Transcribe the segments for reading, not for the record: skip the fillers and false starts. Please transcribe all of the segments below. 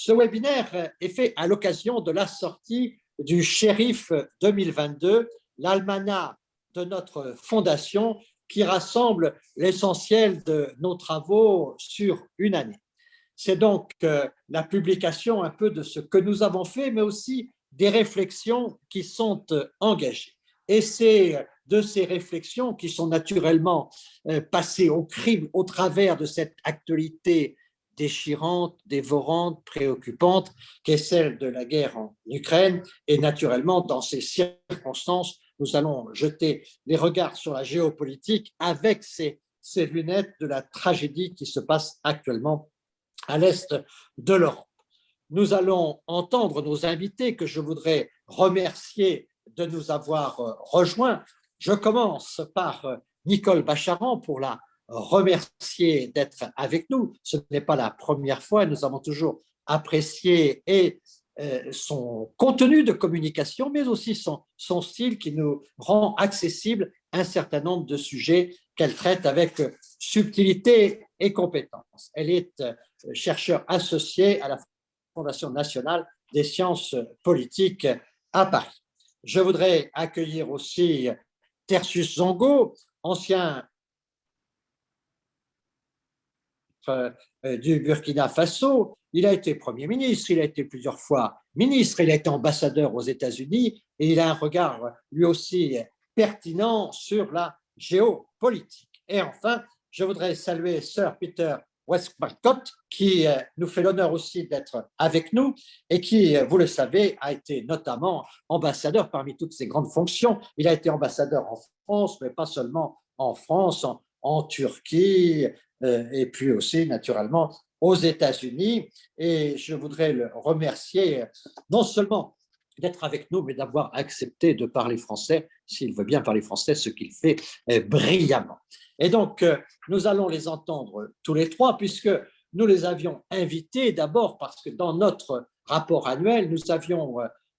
Ce webinaire est fait à l'occasion de la sortie du Shérif 2022, l'almanach de notre fondation qui rassemble l'essentiel de nos travaux sur une année. C'est donc la publication un peu de ce que nous avons fait, mais aussi des réflexions qui sont engagées. Et c'est de ces réflexions qui sont naturellement passées au crible au travers de cette actualité déchirante, dévorante, préoccupante, qui est celle de la guerre en Ukraine. Et naturellement, dans ces circonstances, nous allons jeter les regards sur la géopolitique avec ces lunettes de la tragédie qui se passe actuellement à l'est de l'Europe. Nous allons entendre nos invités que je voudrais remercier de nous avoir rejoints. Je commence par Nicole Bacharan pour la remercier d'être avec nous. Ce n'est pas la première fois, nous avons toujours apprécié son contenu de communication, mais aussi son style qui nous rend accessible un certain nombre de sujets qu'elle traite avec subtilité et compétence. Elle est chercheure associée à la Fondation nationale des sciences politiques à Paris. Je voudrais accueillir aussi Tertius Zongo, ancien du Burkina Faso. Il a été Premier ministre, il a été plusieurs fois ministre, il a été ambassadeur aux États-Unis et il a un regard lui aussi pertinent sur la géopolitique. Et enfin, je voudrais saluer Sir Peter Westmacott, qui nous fait l'honneur aussi d'être avec nous et qui, vous le savez, a été notamment ambassadeur parmi toutes ses grandes fonctions. Il a été ambassadeur en France, mais pas seulement en France, en Turquie, et puis aussi, naturellement, aux États-Unis. Et je voudrais le remercier non seulement d'être avec nous, mais d'avoir accepté de parler français, s'il veut bien parler français, ce qu'il fait brillamment. Et donc, nous allons les entendre tous les trois, puisque nous les avions invités d'abord parce que dans notre rapport annuel, nous avions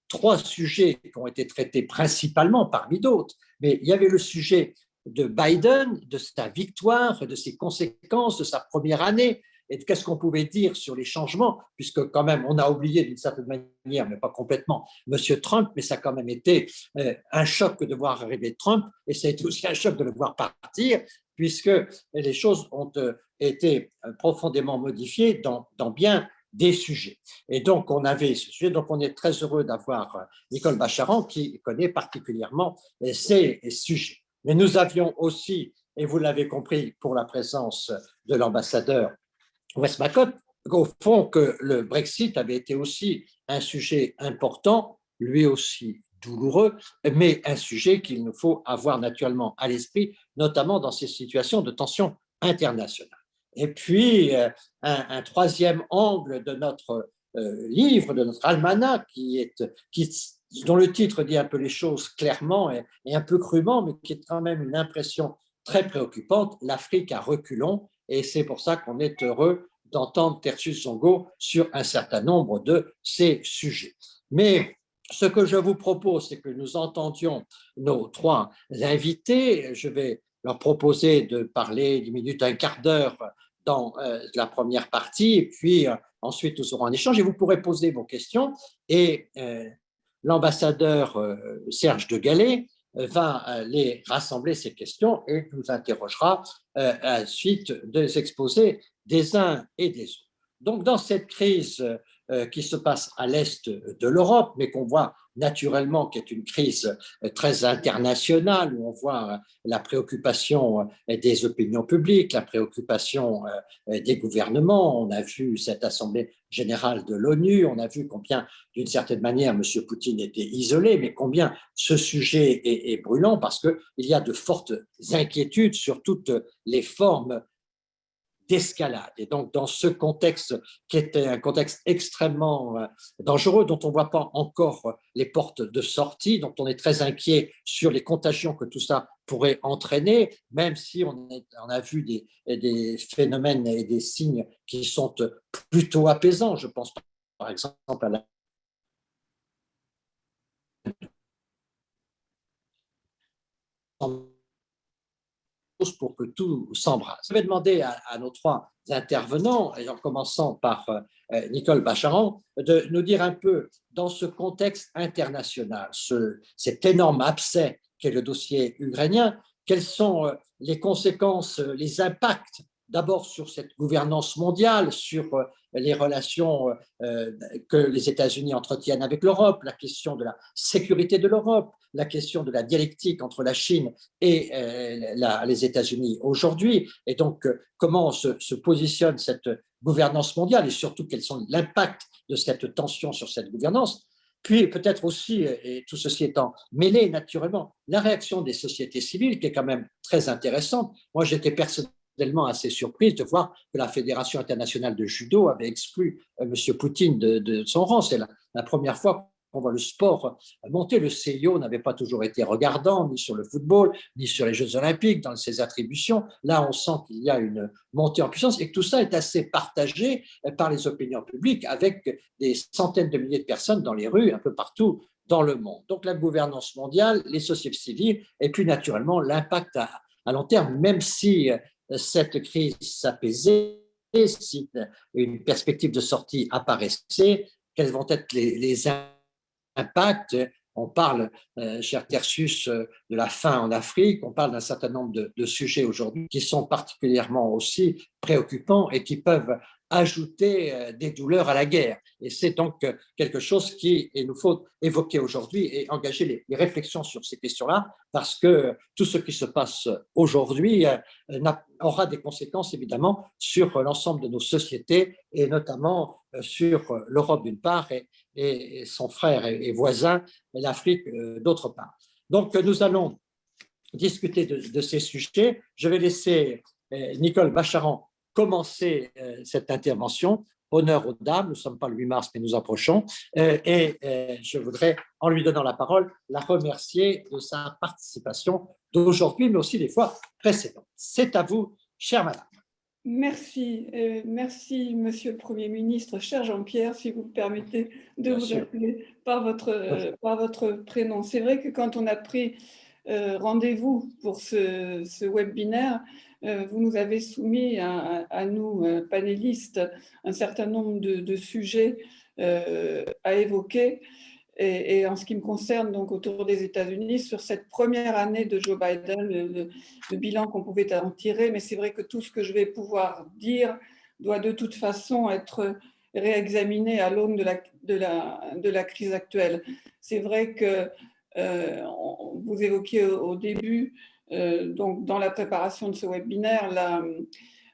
trois sujets qui ont été traités principalement parmi d'autres, mais il y avait le sujet de Biden, de sa victoire, de ses conséquences, de sa première année, et de qu'est-ce qu'on pouvait dire sur les changements, puisque quand même on a oublié d'une certaine manière, mais pas complètement, M. Trump, mais ça a quand même été un choc de voir arriver Trump, et ça a été aussi un choc de le voir partir, puisque les choses ont été profondément modifiées dans bien des sujets. Et donc, on avait ce sujet, donc on est très heureux d'avoir Nicole Bacharan qui connaît particulièrement ces sujets. Mais nous avions aussi, et vous l'avez compris pour la présence de l'ambassadeur Westmacott, au fond que le Brexit avait été aussi un sujet important, lui aussi douloureux, mais un sujet qu'il nous faut avoir naturellement à l'esprit, notamment dans ces situations de tension internationale. Et puis, un troisième angle de notre livre, de notre almanach, dont le titre dit un peu les choses clairement et un peu crûment, mais qui est quand même une impression très préoccupante, l'Afrique à reculons, et c'est pour ça qu'on est heureux d'entendre Tertius Zongo sur un certain nombre de ces sujets. Mais ce que je vous propose, c'est que nous entendions nos trois invités. Je vais leur proposer de parler 10 minutes, un quart d'heure dans la première partie, et puis ensuite nous aurons un échange et vous pourrez poser vos questions. Et l'ambassadeur Serge de Gallet va les rassembler ces questions et nous interrogera à la suite des exposés des uns et des autres. Donc, dans cette crise qui se passe à l'est de l'Europe, mais qu'on voit naturellement qui est une crise très internationale, où on voit la préoccupation des opinions publiques, la préoccupation des gouvernements. On a vu cette Assemblée générale de l'ONU, on a vu combien, d'une certaine manière, M. Poutine était isolé, mais combien ce sujet est brûlant, parce qu'il y a de fortes inquiétudes sur toutes les formes d'escalade. Et donc, dans ce contexte qui était un contexte extrêmement dangereux, dont on ne voit pas encore les portes de sortie, dont on est très inquiet sur les contagions que tout ça pourrait entraîner, même si on a vu des phénomènes et des signes qui sont plutôt apaisants. Je pense par exemple à la pour que tout s'embrasse. Je vais demander à nos trois intervenants, et en commençant par Nicole Bacharan, de nous dire un peu, dans ce contexte international, cet énorme abcès qu'est le dossier ukrainien, quelles sont les conséquences, les impacts, d'abord sur cette gouvernance mondiale, sur les relations que les États-Unis entretiennent avec l'Europe, la question de la sécurité de l'Europe, la question de la dialectique entre la Chine et les États-Unis aujourd'hui, et donc comment se positionne cette gouvernance mondiale et surtout quels sont l'impact de cette tension sur cette gouvernance. Puis peut-être aussi, et tout ceci étant mêlé naturellement, la réaction des sociétés civiles qui est quand même très intéressante. Moi, j'étais personnellement assez surprise de voir que la Fédération internationale de judo avait exclu M. Poutine de son rang. C'est la première fois qu'on voit le sport monter. Le CIO n'avait pas toujours été regardant, ni sur le football, ni sur les Jeux Olympiques, dans ses attributions. Là, on sent qu'il y a une montée en puissance et que tout ça est assez partagé par les opinions publiques avec des centaines de milliers de personnes dans les rues, un peu partout dans le monde. Donc, la gouvernance mondiale, les sociétés civiles et puis naturellement l'impact à long terme, même si cette crise s'apaisait, si une perspective de sortie apparaissait, quels vont être les impact. On parle, cher Tertius, de la faim en Afrique, on parle d'un certain nombre de sujets aujourd'hui qui sont particulièrement aussi préoccupants et qui peuvent ajouter des douleurs à la guerre. Et c'est donc quelque chose qu'il nous faut évoquer aujourd'hui et engager les réflexions sur ces questions-là, parce que tout ce qui se passe aujourd'hui aura des conséquences évidemment sur l'ensemble de nos sociétés et notamment sur l'Europe d'une part et son frère et voisin, l'Afrique d'autre part. Donc, nous allons discuter de ces sujets. Je vais laisser Nicole Bacharan commencer cette intervention. Honneur aux dames, nous ne sommes pas le 8 mars, mais nous approchons. Et je voudrais, en lui donnant la parole, la remercier de sa participation d'aujourd'hui, mais aussi des fois précédentes. C'est à vous, chère madame. Merci, merci Monsieur le Premier ministre, cher Jean-Pierre, si vous me permettez de vous appeler par votre prénom. C'est vrai que quand on a pris rendez-vous pour ce webinaire, vous nous avez soumis à nous, panélistes, un certain nombre de sujets à évoquer. Et en ce qui me concerne, donc autour des États-Unis, sur cette première année de Joe Biden, le bilan qu'on pouvait en tirer, mais c'est vrai que tout ce que je vais pouvoir dire doit de toute façon être réexaminé à l'aune de la crise actuelle. C'est vrai que vous évoquiez au début, donc dans la préparation de ce webinaire,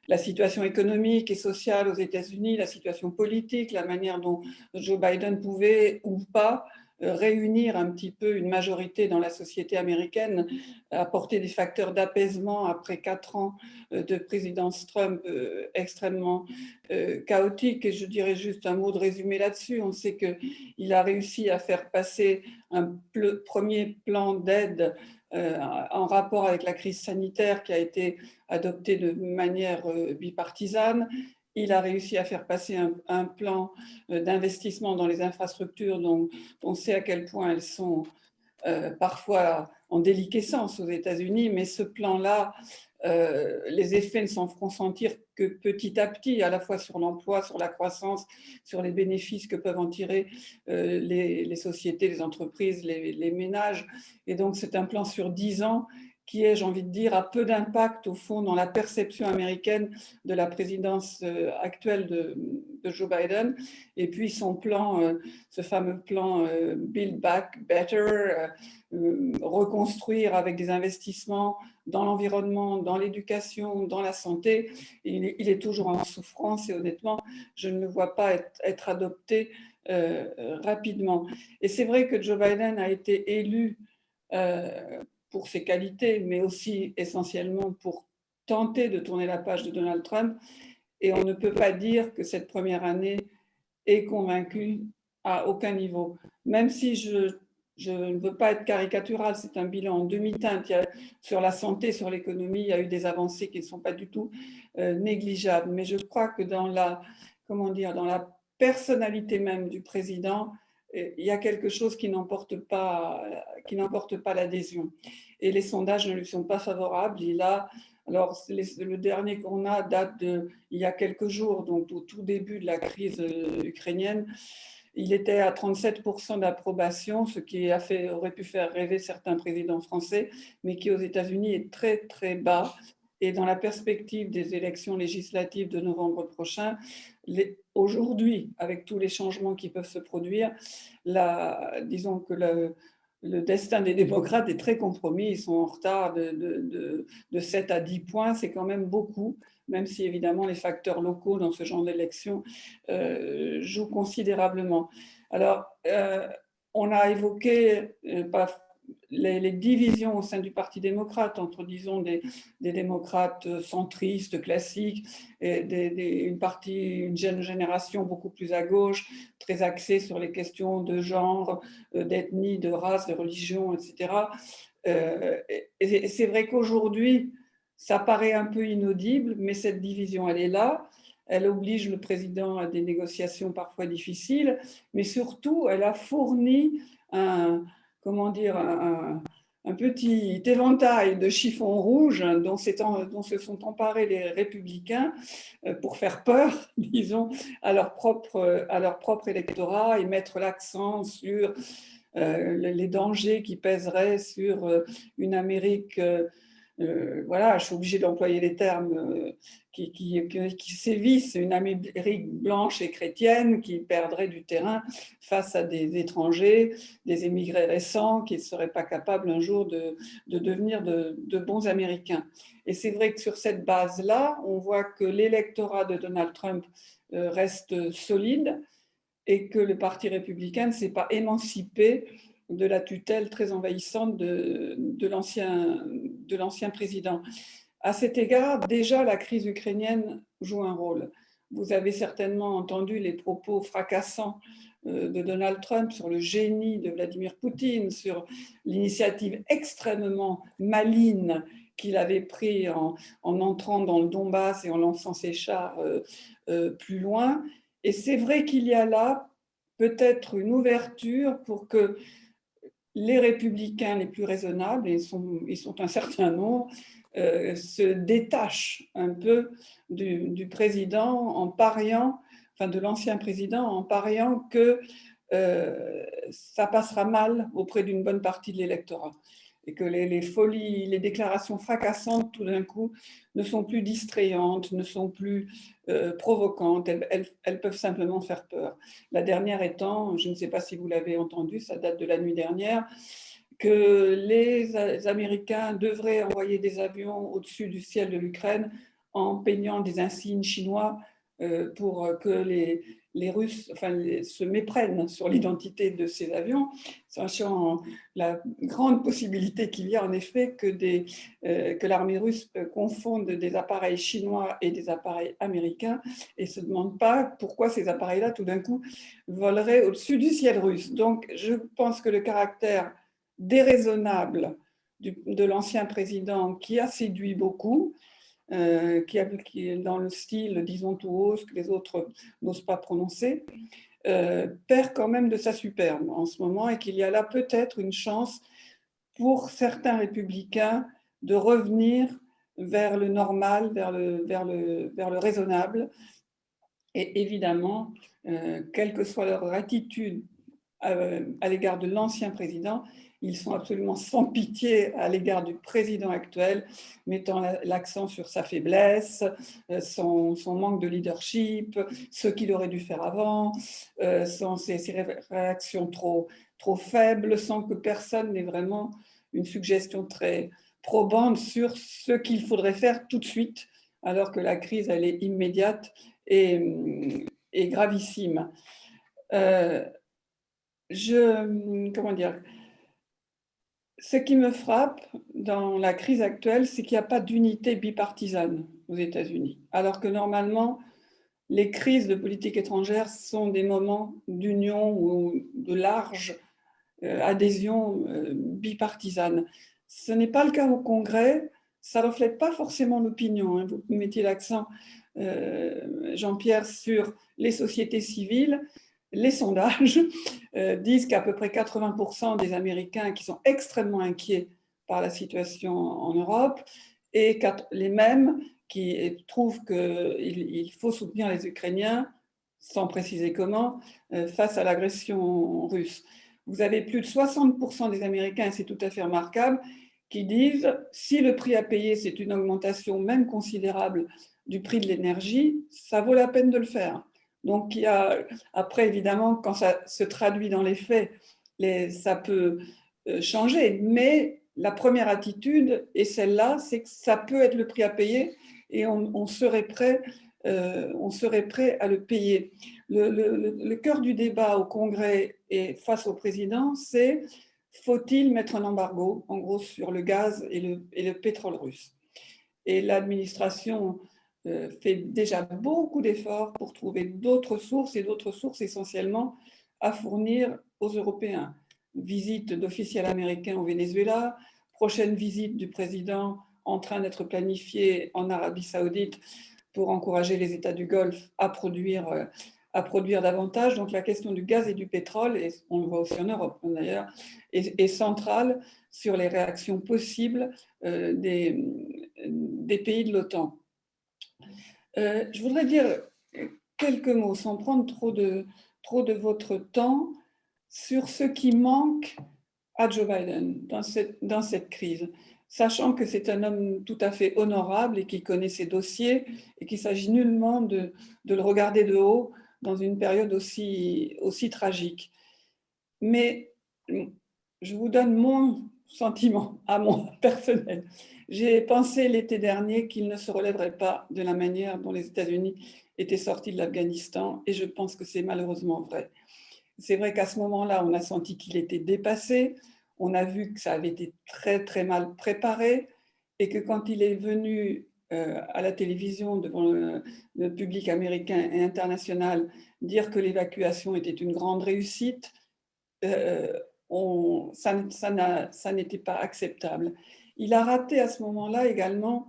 la situation économique et sociale aux États-Unis, la situation politique, la manière dont Joe Biden pouvait ou pas réunir un petit peu une majorité dans la société américaine, apporter des facteurs d'apaisement après 4 ans de présidence Trump extrêmement chaotique. Et je dirais juste un mot de résumé là-dessus. On sait qu'il a réussi à faire passer un premier plan d'aide en rapport avec la crise sanitaire qui a été adopté de manière bipartisane. Il a réussi à faire passer un plan d'investissement dans les infrastructures dont on sait à quel point elles sont parfois en déliquescence aux États-Unis, mais ce plan-là, les effets ne s'en feront sentir que petit à petit, à la fois sur l'emploi, sur la croissance, sur les bénéfices que peuvent en tirer les sociétés, les entreprises, les ménages. Et donc, c'est un plan sur 10 ans qui est, j'ai envie de dire, a peu d'impact au fond dans la perception américaine de la présidence actuelle de Joe Biden. Et puis son plan, ce fameux plan Build Back Better, reconstruire avec des investissements dans l'environnement, dans l'éducation, dans la santé, il est toujours en souffrance et honnêtement, je ne le vois pas être adopté rapidement. Et c'est vrai que Joe Biden a été élu pour ses qualités, mais aussi essentiellement pour tenter de tourner la page de Donald Trump. Et on ne peut pas dire que cette première année est convaincue à aucun niveau. Même si je ne veux pas être caricatural, c'est un bilan en demi-teinte. Sur la santé, sur l'économie, il y a eu des avancées qui ne sont pas du tout négligeables. Mais je crois que dans la personnalité même du président, il y a quelque chose qui n'emporte pas l'adhésion. Et les sondages ne lui sont pas favorables. Alors, le dernier qu'on a date d'il y a quelques jours, donc au tout début de la crise ukrainienne. Il était à 37% d'approbation, ce qui aurait pu faire rêver certains présidents français, mais qui aux États-Unis est très très bas. Et dans la perspective des élections législatives de novembre prochain, aujourd'hui, avec tous les changements qui peuvent se produire, disons que le destin des démocrates est très compromis. Ils sont en retard de 7 à 10 points, c'est quand même beaucoup, même si évidemment les facteurs locaux dans ce genre d'élection jouent considérablement. Alors, on a évoqué les divisions au sein du Parti démocrate entre, disons, des démocrates centristes classiques et une jeune génération beaucoup plus à gauche, très axée sur les questions de genre, d'ethnie, de race, de religion, etc. Et c'est vrai qu'aujourd'hui, ça paraît un peu inaudible, mais cette division, elle est là. Elle oblige le président à des négociations parfois difficiles, mais surtout, elle a fourni un petit éventail de chiffons rouges dont se sont emparés les républicains pour faire peur, disons, à leur propre électorat et mettre l'accent sur les dangers qui pèseraient sur une Amérique, voilà, je suis obligée d'employer les termes qui sévissent, une Amérique blanche et chrétienne qui perdrait du terrain face à des étrangers, des émigrés récents qui ne seraient pas capables un jour de devenir de bons Américains. Et c'est vrai que sur cette base-là, on voit que l'électorat de Donald Trump reste solide et que le Parti républicain ne s'est pas émancipé de la tutelle très envahissante de l'ancien président. À cet égard, déjà, la crise ukrainienne joue un rôle. Vous avez certainement entendu les propos fracassants de Donald Trump sur le génie de Vladimir Poutine, sur l'initiative extrêmement maligne qu'il avait prise en entrant dans le Donbass et en lançant ses chars plus loin. Et c'est vrai qu'il y a là peut-être une ouverture pour que les républicains les plus raisonnables, et ils sont un certain nombre, se détachent un peu du président en pariant, enfin de l'ancien président, en pariant que ça passera mal auprès d'une bonne partie de l'électorat. Et que les folies, les déclarations fracassantes, tout d'un coup, ne sont plus distrayantes, ne sont plus provocantes, elles peuvent simplement faire peur. La dernière étant, je ne sais pas si vous l'avez entendu, ça date de la nuit dernière, que les Américains devraient envoyer des avions au-dessus du ciel de l'Ukraine en peignant des insignes chinois pour que les Russes se méprennent sur l'identité de ces avions, sachant la grande possibilité qu'il y a en effet que l'armée russe confonde des appareils chinois et des appareils américains et ne se demande pas pourquoi ces appareils-là, tout d'un coup, voleraient au-dessus du ciel russe. Donc, je pense que le caractère déraisonnable de l'ancien président qui a séduit beaucoup, qui est dans le style, disons tout haut, ce que les autres n'osent pas prononcer, perd quand même de sa superbe en ce moment et qu'il y a là peut-être une chance pour certains républicains de revenir vers le normal, vers le raisonnable. Et évidemment, quelle que soit leur attitude à l'égard de l'ancien président, ils sont absolument sans pitié à l'égard du président actuel, mettant l'accent sur sa faiblesse, son manque de leadership, ce qu'il aurait dû faire avant, ses réactions trop faibles, sans que personne n'ait vraiment une suggestion très probante sur ce qu'il faudrait faire tout de suite, alors que la crise, elle est immédiate et gravissime. Comment dire, ce qui me frappe dans la crise actuelle, c'est qu'il n'y a pas d'unité bipartisane aux États-Unis, alors que normalement, les crises de politique étrangère sont des moments d'union ou de large adhésion bipartisane. Ce n'est pas le cas au Congrès, ça ne reflète pas forcément l'opinion. Vous mettiez l'accent, Jean-Pierre, sur les sociétés civiles. Les sondages disent qu'à peu près 80% des Américains qui sont extrêmement inquiets par la situation en Europe, et les mêmes qui trouvent qu'il faut soutenir les Ukrainiens, sans préciser comment, face à l'agression russe. Vous avez plus de 60% des Américains, et c'est tout à fait remarquable, qui disent si le prix à payer, c'est une augmentation même considérable du prix de l'énergie, ça vaut la peine de le faire. Donc, il y a, après, évidemment, quand ça se traduit dans les faits, ça peut changer, mais la première attitude, et celle-là, c'est que ça peut être le prix à payer et on serait prêt à le payer. Le cœur du débat au Congrès et face au président, c'est faut-il mettre un embargo, en gros, sur le gaz et le pétrole russe. Et l'administration fait déjà beaucoup d'efforts pour trouver d'autres sources, et d'autres sources essentiellement à fournir aux Européens. Visite d'officiels américains au Venezuela, prochaine visite du président en train d'être planifiée en Arabie Saoudite pour encourager les États du Golfe à produire davantage. Donc la question du gaz et du pétrole, et on le voit aussi en Europe d'ailleurs, est centrale sur les réactions possibles des pays de l'OTAN. Je voudrais dire quelques mots, sans prendre trop de votre temps, sur ce qui manque à Joe Biden dans cette crise, sachant que c'est un homme tout à fait honorable et qui connaît ses dossiers et qu'il s'agit nullement de le regarder de haut dans une période aussi tragique. Mais je vous donne mon sentiment, à mon personnel. J'ai pensé l'été dernier qu'il ne se relèverait pas de la manière dont les États-Unis étaient sortis de l'Afghanistan, et je pense que c'est malheureusement vrai. C'est vrai qu'à ce moment-là, on a senti qu'il était dépassé, on a vu que ça avait été très très mal préparé, et que quand il est venu à la télévision devant le public américain et international dire que l'évacuation était une grande réussite, ça n'était pas acceptable. Il a raté à ce moment-là également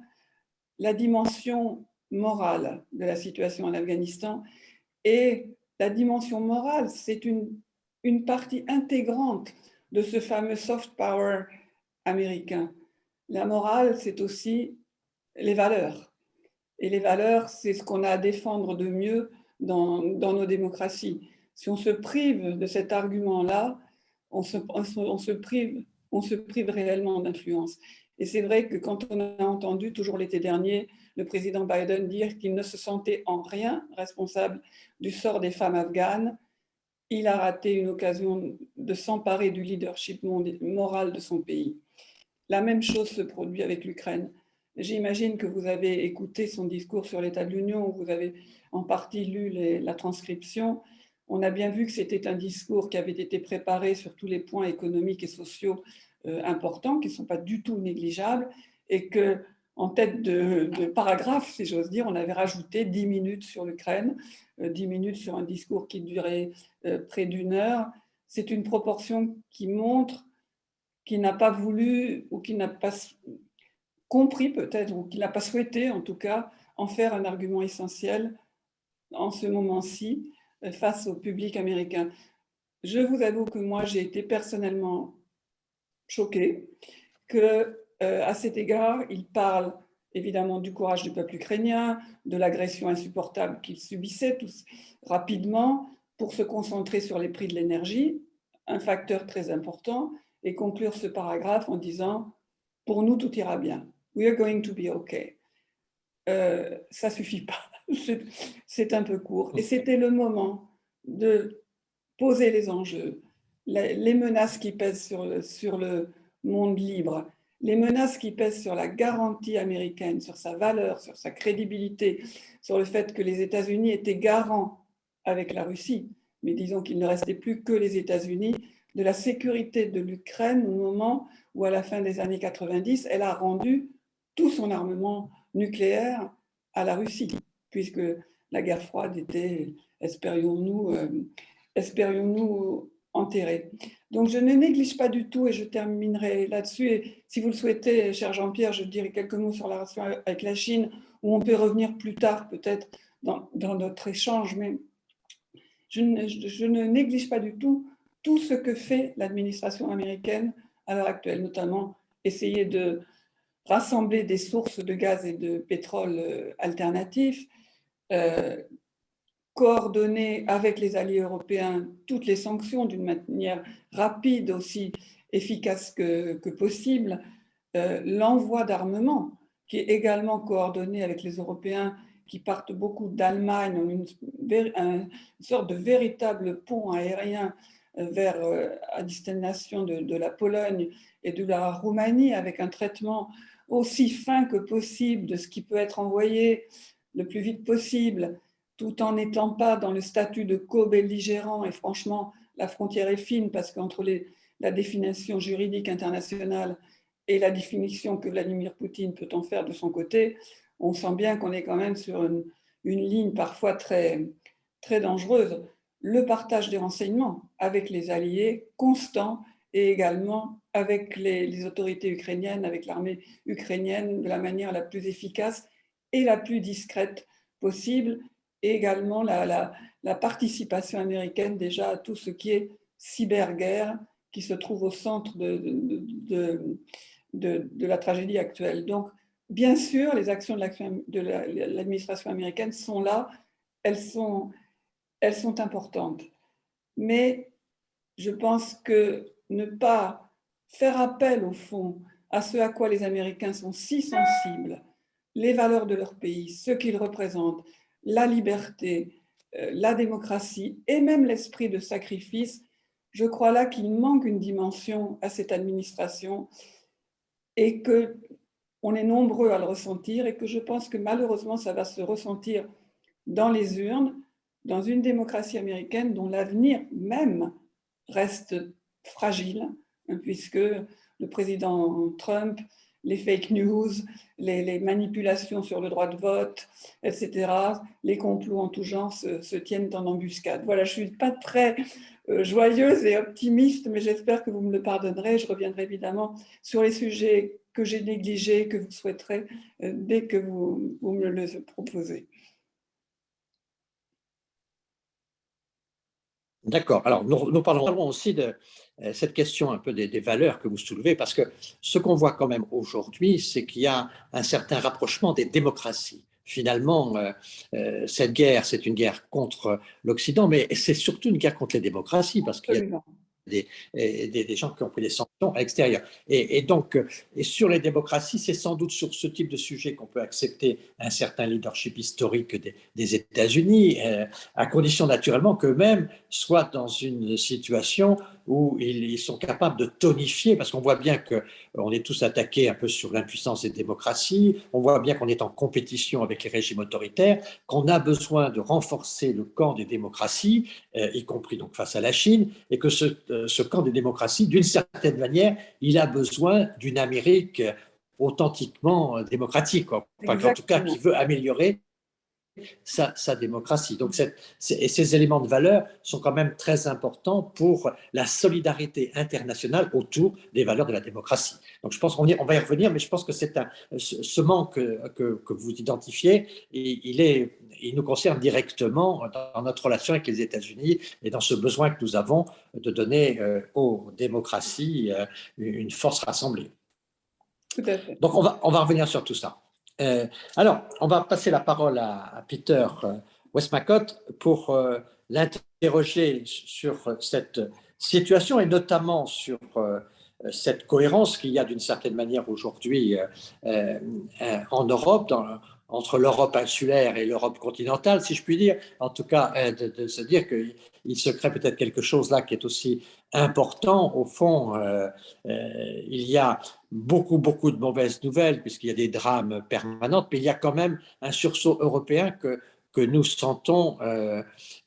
la dimension morale de la situation en Afghanistan. Et la dimension morale, c'est une partie intégrante de ce fameux soft power américain. La morale, c'est aussi les valeurs. Et les valeurs, c'est ce qu'on a à défendre de mieux dans nos démocraties. Si on se prive de cet argument-là, on se prive réellement d'influence. Et c'est vrai que quand on a entendu, toujours l'été dernier, le président Biden dire qu'il ne se sentait en rien responsable du sort des femmes afghanes, il a raté une occasion de s'emparer du leadership moral de son pays. La même chose se produit avec l'Ukraine. J'imagine que vous avez écouté son discours sur l'état de l'Union, vous avez en partie lu la transcription. On a bien vu que c'était un discours qui avait été préparé sur tous les points économiques et sociaux importants, qui ne sont pas du tout négligeables, et que en tête de paragraphe, si j'ose dire, on avait rajouté 10 minutes sur l'Ukraine, 10 minutes sur un discours qui durait près d'une heure. C'est une proportion qui montre qu'il n'a pas voulu, ou qu'il n'a pas compris peut-être, ou qu'il n'a pas souhaité en tout cas, en faire un argument essentiel en ce moment-ci face au public américain. Je vous avoue que moi, j'ai été personnellement choquée qu'à cet égard, il parle évidemment du courage du peuple ukrainien, de l'agression insupportable qu'il subissait tous rapidement, pour se concentrer sur les prix de l'énergie, un facteur très important, et conclure ce paragraphe en disant « Pour nous, tout ira bien. We are going to be okay ». Ça ne suffit pas. C'est un peu court. Et c'était le moment de poser les enjeux, les menaces qui pèsent sur le monde libre, les menaces qui pèsent sur la garantie américaine, sur sa valeur, sur sa crédibilité, sur le fait que les États-Unis étaient garants avec la Russie, mais disons qu'il ne restait plus que les États-Unis, de la sécurité de l'Ukraine au moment où, à la fin des années 90, elle a rendu tout son armement nucléaire à la Russie, puisque la guerre froide était, espérions-nous, enterrée. Donc je ne néglige pas du tout, et je terminerai là-dessus. Et si vous le souhaitez, cher Jean-Pierre, je dirai quelques mots sur la relation avec la Chine, où on peut revenir plus tard peut-être dans notre échange, mais je ne néglige pas du tout tout ce que fait l'administration américaine à l'heure actuelle, notamment essayer de rassembler des sources de gaz et de pétrole alternatifs, coordonner avec les alliés européens toutes les sanctions d'une manière rapide, aussi efficace que possible, l'envoi d'armement qui est également coordonné avec les Européens qui partent beaucoup d'Allemagne, une sorte de véritable pont aérien à destination de la Pologne et de la Roumanie, avec un traitement aussi fin que possible de ce qui peut être envoyé le plus vite possible, tout en n'étant pas dans le statut de co-belligérant. Et franchement, la frontière est fine parce qu'entre la définition juridique internationale et la définition que Vladimir Poutine peut en faire de son côté, on sent bien qu'on est quand même sur une ligne parfois très, très dangereuse. Le partage des renseignements avec les alliés constant et également avec les autorités ukrainiennes, avec l'armée ukrainienne de la manière la plus efficace et la plus discrète possible, et également la participation américaine déjà à tout ce qui est cyberguerre qui se trouve au centre de la tragédie actuelle. Donc, bien sûr, les actions de l'administration américaine sont là, elles sont importantes. Mais je pense que ne pas faire appel, au fond, à ce à quoi les Américains sont si sensibles, les valeurs de leur pays, ce qu'ils représentent, la liberté, la démocratie et même l'esprit de sacrifice, je crois là qu'il manque une dimension à cette administration et qu'on est nombreux à le ressentir et que je pense que malheureusement ça va se ressentir dans les urnes, dans une démocratie américaine dont l'avenir même reste fragile, puisque le président Trump, les fake news, les manipulations sur le droit de vote, etc., les complots en tout genre se tiennent en embuscade. Voilà, je ne suis pas très joyeuse et optimiste, mais j'espère que vous me le pardonnerez. Je reviendrai évidemment sur les sujets que j'ai négligés, que vous souhaiterez, dès que vous me le proposez. D'accord. Alors, nous parlerons aussi de cette question un peu des valeurs que vous soulevez, parce que ce qu'on voit quand même aujourd'hui, c'est qu'il y a un certain rapprochement des démocraties. Finalement, cette guerre, c'est une guerre contre l'Occident, mais c'est surtout une guerre contre les démocraties, parce qu'il y a des gens qui ont pris des sanctions à l'extérieur. Et donc, et sur les démocraties, c'est sans doute sur ce type de sujet qu'on peut accepter un certain leadership historique des États-Unis, à condition naturellement qu'eux-mêmes soient dans une situation où ils sont capables de tonifier, parce qu'on voit bien qu'on est tous attaqués un peu sur l'impuissance des démocraties, on voit bien qu'on est en compétition avec les régimes autoritaires, qu'on a besoin de renforcer le camp des démocraties, y compris donc face à la Chine, et que ce camp des démocraties, d'une certaine manière, il a besoin d'une Amérique authentiquement démocratique, quoi. Enfin, en tout cas qui veut améliorer sa démocratie. Donc, ces éléments de valeur sont quand même très importants pour la solidarité internationale autour des valeurs de la démocratie. Donc, je pense qu'on va y revenir, mais je pense que ce manque que vous identifiez, il nous concerne directement dans notre relation avec les États-Unis et dans ce besoin que nous avons de donner aux démocraties une force rassemblée. Tout à fait. Donc, on va revenir sur tout ça. Alors, on va passer la parole à Peter Westmacott pour l'interroger sur cette situation et notamment sur cette cohérence qu'il y a d'une certaine manière aujourd'hui en Europe, entre l'Europe insulaire et l'Europe continentale, si je puis dire. En tout cas, de se dire qu'il se crée peut-être quelque chose là qui est aussi important. Au fond, il y a beaucoup de mauvaises nouvelles puisqu'il y a des drames permanents, mais il y a quand même un sursaut européen que nous sentons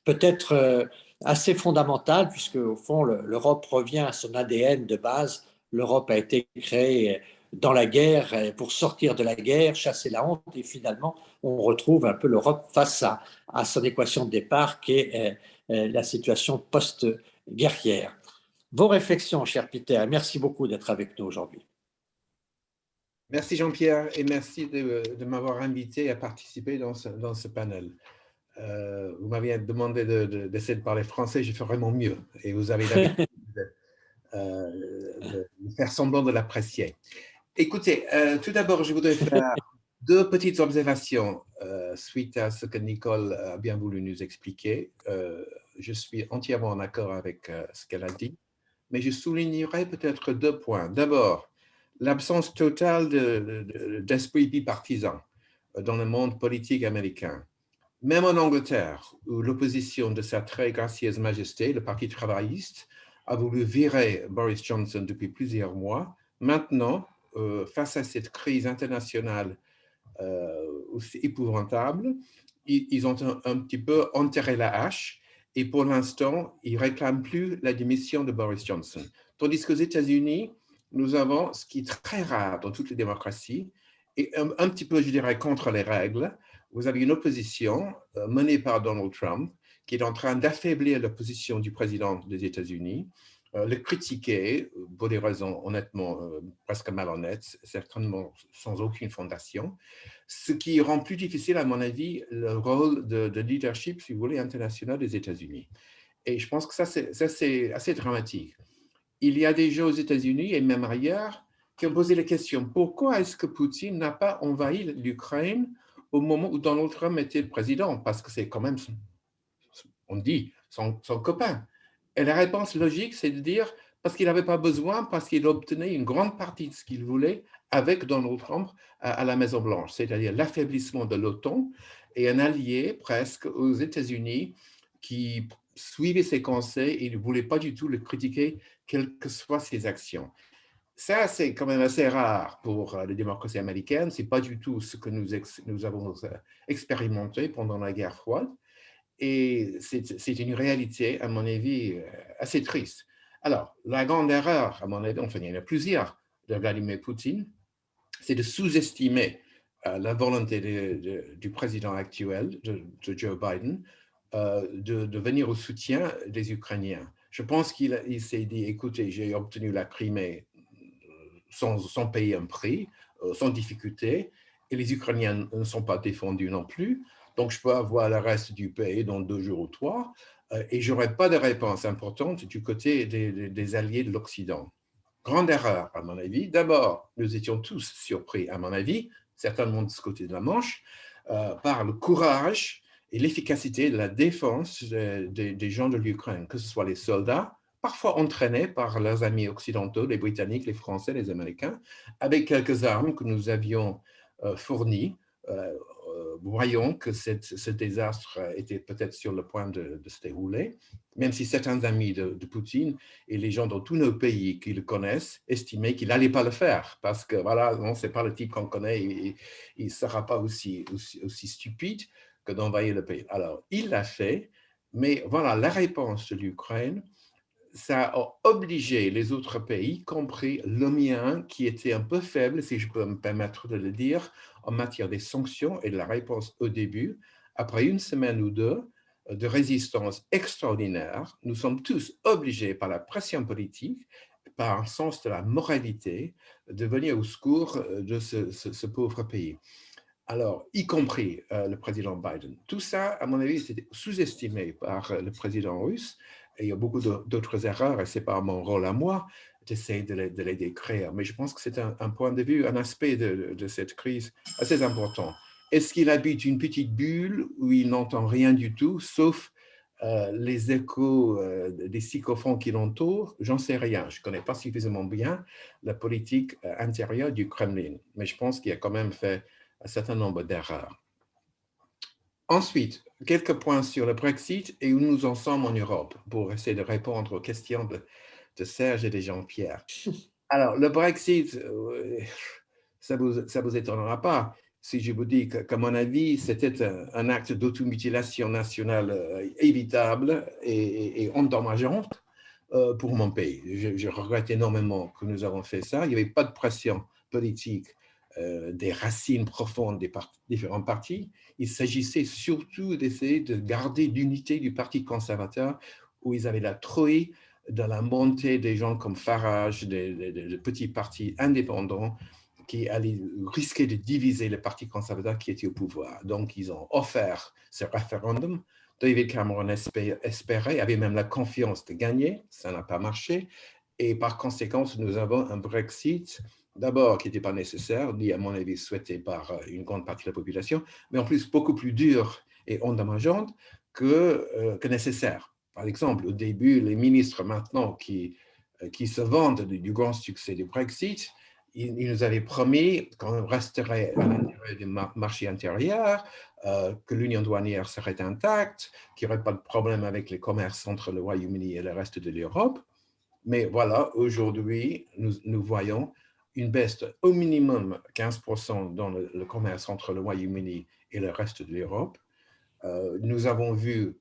peut-être assez fondamental, puisque au fond l'Europe revient à son ADN de base. L'Europe a été créée dans la guerre pour sortir de la guerre, chasser la honte, et finalement on retrouve un peu l'Europe face à son équation de départ qui est la situation post-guerrière. Vos réflexions, cher Peter, merci beaucoup d'être avec nous aujourd'hui. Merci Jean-Pierre et merci de m'avoir invité à participer dans ce panel. vous m'aviez demandé d'essayer de parler français, je fais vraiment mieux. Et vous avez l'habitude de faire semblant de l'apprécier. Écoutez, tout d'abord, je voudrais faire deux petites observations suite à ce que Nicole a bien voulu nous expliquer. Je suis entièrement en accord avec ce qu'elle a dit, mais je soulignerai peut-être deux points. D'abord, l'absence totale d'esprit bipartisan dans le monde politique américain. Même en Angleterre, où l'opposition de sa très gracieuse majesté, le Parti travailliste, a voulu virer Boris Johnson depuis plusieurs mois, maintenant, face à cette crise internationale aussi épouvantable, ils ont un petit peu enterré la hache et pour l'instant, ils ne réclament plus la démission de Boris Johnson. Tandis qu'aux États-Unis, nous avons ce qui est très rare dans toutes les démocraties et un petit peu, je dirais, contre les règles. Vous avez une opposition menée par Donald Trump qui est en train d'affaiblir la position du président des États-Unis, le critiquer pour des raisons honnêtement presque malhonnêtes, certainement sans aucune fondation, ce qui rend plus difficile, à mon avis, le rôle de leadership, si vous voulez, international des États-Unis. Et je pense que ça, c'est assez dramatique. Il y a des gens aux États-Unis et même ailleurs qui ont posé la question, pourquoi est-ce que Poutine n'a pas envahi l'Ukraine au moment où Donald Trump était le président? Parce que c'est quand même, on dit, son copain. Et la réponse logique, c'est de dire parce qu'il n'avait pas besoin, parce qu'il obtenait une grande partie de ce qu'il voulait avec Donald Trump à la Maison-Blanche, c'est-à-dire l'affaiblissement de l'OTAN et un allié presque aux États-Unis qui suivait ses conseils et ne voulait pas du tout le critiquer, quelles que soient ses actions. Ça, c'est quand même assez rare pour la démocratie américaine. Ce n'est pas du tout ce que nous avons expérimenté pendant la guerre froide. Et c'est une réalité, à mon avis, assez triste. Alors, la grande erreur, à mon avis, enfin, il y en a plusieurs, de Vladimir Poutine, c'est de sous-estimer la volonté du président actuel, de Joe Biden, de venir au soutien des Ukrainiens. Je pense qu'il s'est dit, écoutez, j'ai obtenu la Crimée sans payer un prix, sans difficulté, et les Ukrainiens ne sont pas défendus non plus. Donc, je peux avoir le reste du pays dans 2 jours ou 3, et je n'aurai pas de réponse importante du côté des alliés de l'Occident. Grande erreur, à mon avis. D'abord, nous étions tous surpris, à mon avis, certainement de ce côté de la Manche, par le courage et l'efficacité de la défense des gens de l'Ukraine, que ce soit les soldats, parfois entraînés par leurs amis occidentaux, les Britanniques, les Français, les Américains, avec quelques armes que nous avions fournies. Voyons que ce désastre était peut-être sur le point de se dérouler, même si certains amis de Poutine et les gens dans tous nos pays qui le connaissent estimaient qu'il n'allait pas le faire, parce que voilà, non, ce n'est pas le type qu'on connaît, et il ne sera pas aussi stupide que d'envahir le pays. Alors, il l'a fait, mais voilà, la réponse de l'Ukraine, ça a obligé les autres pays, y compris le mien, qui était un peu faible, si je peux me permettre de le dire, en matière des sanctions et de la réponse au début. Après une semaine ou deux de résistance extraordinaire, nous sommes tous obligés par la pression politique, par un sens de la moralité, de venir au secours de ce pauvre pays. Alors, y compris le président Biden. Tout ça, à mon avis, c'était sous-estimé par le président russe. Et il y a beaucoup d'autres erreurs, et ce n'est pas mon rôle à moi d'essayer de les décrire. Mais je pense que c'est un point de vue, un aspect de cette crise assez important. Est-ce qu'il habite une petite bulle où il n'entend rien du tout, sauf les échos des sycophons qui l'entourent? J'en sais rien. Je ne connais pas suffisamment bien la politique intérieure du Kremlin. Mais je pense qu'il a quand même fait un certain nombre d'erreurs. Ensuite, quelques points sur le Brexit et où nous en sommes en Europe pour essayer de répondre aux questions de Serge et de Jean-Pierre. Alors, le Brexit, ça vous étonnera pas si je vous dis qu'à mon avis, c'était un acte d'automutilation nationale évitable et endommageante pour mon pays. Je regrette énormément que nous avons fait ça. Il n'y avait pas de pression politique des racines profondes des différents partis. Il s'agissait surtout d'essayer de garder l'unité du Parti conservateur, où ils avaient la trouille de la montée des gens comme Farage, des petits partis indépendants qui allait risquer de diviser le Parti conservateur qui était au pouvoir. Donc, ils ont offert ce référendum. David Cameron espérait, avait même la confiance de gagner. Ça n'a pas marché. Et par conséquent, nous avons un Brexit, d'abord, qui n'était pas nécessaire, ni à mon avis souhaité par une grande partie de la population, mais en plus beaucoup plus dur et endommageant que nécessaire. Par exemple, au début, les ministres maintenant qui se vantent du grand succès du Brexit, ils nous avaient promis qu'on resterait à l'intérieur du marché intérieur, que l'union douanière serait intacte, qu'il n'y aurait pas de problème avec les commerces entre le Royaume-Uni et le reste de l'Europe. Mais voilà, aujourd'hui, nous voyons une baisse au minimum 15% dans le commerce entre le Royaume-Uni et le reste de l'Europe. Nous avons vu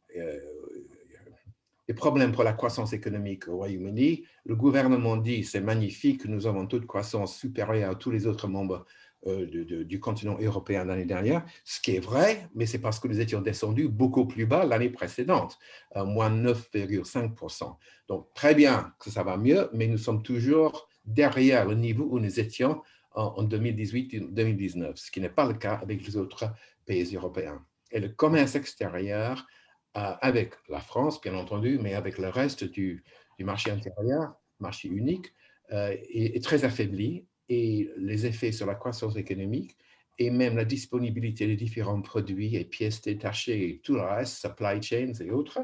des problèmes pour la croissance économique au Royaume-Uni. Le gouvernement dit c'est magnifique, nous avons taux de croissance supérieur à tous les autres membres du continent européen l'année dernière, ce qui est vrai, mais c'est parce que nous étions descendus beaucoup plus bas l'année précédente, moins 9,5%. Donc, très bien que ça va mieux, mais nous sommes toujours derrière le niveau où nous étions en 2018-2019, ce qui n'est pas le cas avec les autres pays européens. Et le commerce extérieur, avec la France, bien entendu, mais avec le reste du marché intérieur, marché unique, est très affaibli, et les effets sur la croissance économique et même la disponibilité des différents produits et pièces détachées et tout le reste, supply chains et autres,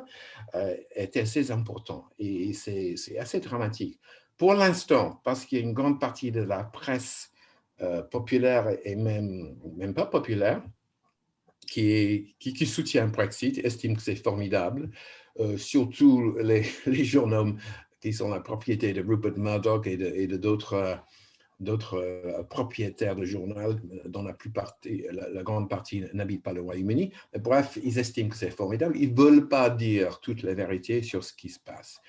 est assez important. Et c'est assez dramatique. Pour l'instant, parce qu'il y a une grande partie de la presse populaire et même pas populaire, qui soutient le Brexit, estime que c'est formidable, surtout les journaux qui sont la propriété de Rupert Murdoch et de d'autres propriétaires de journal dont la grande partie n'habite pas le Royaume-Uni. Bref, ils estiment que c'est formidable. Ils ne veulent pas dire toute la vérité sur ce qui se passe.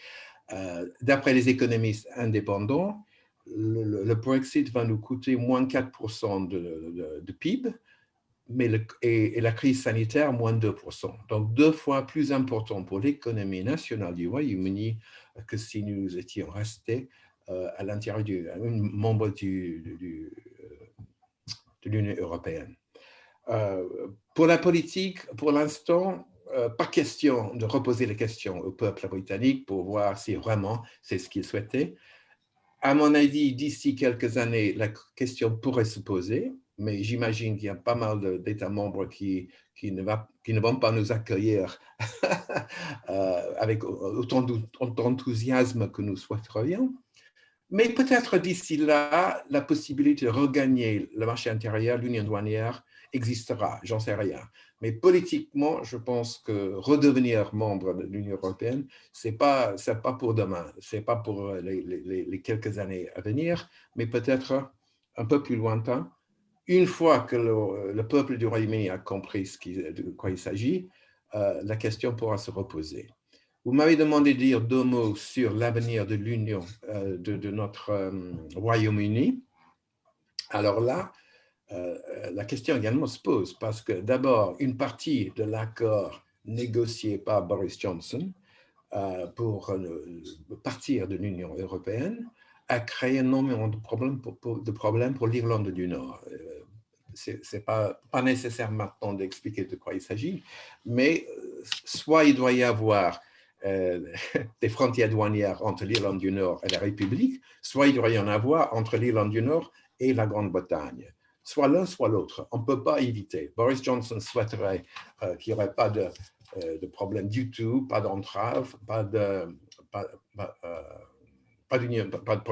D'après les économistes indépendants, le Brexit va nous coûter moins 4% de PIB, et la crise sanitaire, moins 2%. Donc, 2 fois plus important pour l'économie nationale du Royaume-Uni que si nous étions restés à l'intérieur d'un membre de l'Union européenne. Pour la politique, pour l'instant, pas question de reposer les questions au peuple britannique pour voir si vraiment c'est ce qu'il souhaitait. À mon avis, d'ici quelques années, la question pourrait se poser, mais j'imagine qu'il y a pas mal d'États membres qui ne vont pas nous accueillir avec autant d'enthousiasme que nous souhaiterions. Mais peut-être d'ici là, la possibilité de regagner le marché intérieur, l'union douanière, existera, j'en sais rien. Mais politiquement, je pense que redevenir membre de l'Union européenne, c'est pas pour demain, c'est pas pour les quelques années à venir, mais peut-être un peu plus lointain. Une fois que le peuple du Royaume-Uni a compris de quoi il s'agit, la question pourra se reposer. Vous m'avez demandé de dire 2 mots sur l'avenir de l'Union, de notre Royaume-Uni. Alors là, la question également se pose parce que d'abord, une partie de l'accord négocié par Boris Johnson pour partir de l'Union européenne a créé énormément de problèmes pour l'Irlande du Nord. Ce n'est pas nécessaire maintenant d'expliquer de quoi il s'agit, mais soit il doit y avoir des frontières douanières entre l'Irlande du Nord et la République, soit il doit y en avoir entre l'Irlande du Nord et la Grande-Bretagne. Soit l'un, soit l'autre. On ne peut pas éviter. Boris Johnson souhaiterait qu'il n'y aurait pas de problème du tout, pas d'entrave, pas de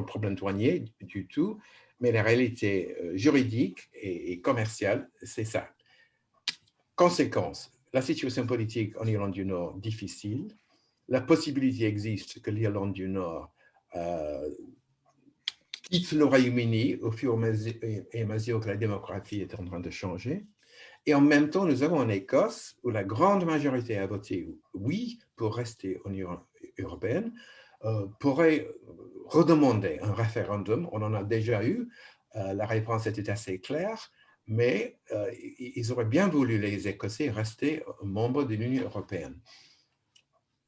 problème douanier du tout, mais la réalité juridique et commerciale, c'est ça. Conséquence, la situation politique en Irlande du Nord difficile. La possibilité existe que l'Irlande du Nord quitte le Royaume-Uni au fur et à mesure que la démographie est en train de changer. Et en même temps, nous avons en Écosse, où la grande majorité a voté oui pour rester en Union européenne, pourrait redemander un référendum. On en a déjà eu. La réponse était assez claire, mais ils auraient bien voulu, les Écossais, rester membres de l'Union européenne.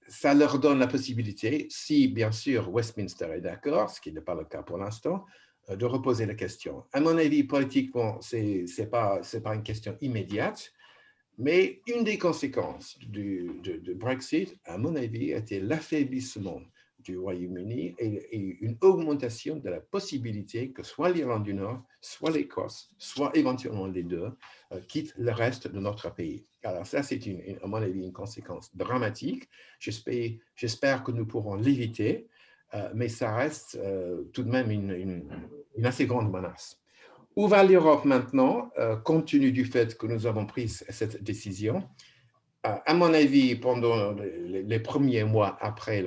Ça leur donne la possibilité, si bien sûr Westminster est d'accord, ce qui n'est pas le cas pour l'instant, de reposer la question. À mon avis, politiquement, c'est pas une question immédiate, mais une des conséquences de Brexit, à mon avis, a été l'affaiblissement du Royaume-Uni et une augmentation de la possibilité que soit l'Irlande du Nord, soit l'Écosse, soit éventuellement les deux, quittent le reste de notre pays. Alors ça, c'est à mon avis une conséquence dramatique. J'espère que nous pourrons l'éviter, mais ça reste tout de même une assez grande menace. Où va l'Europe maintenant, compte tenu du fait que nous avons pris cette décision? À mon avis, pendant les premiers mois après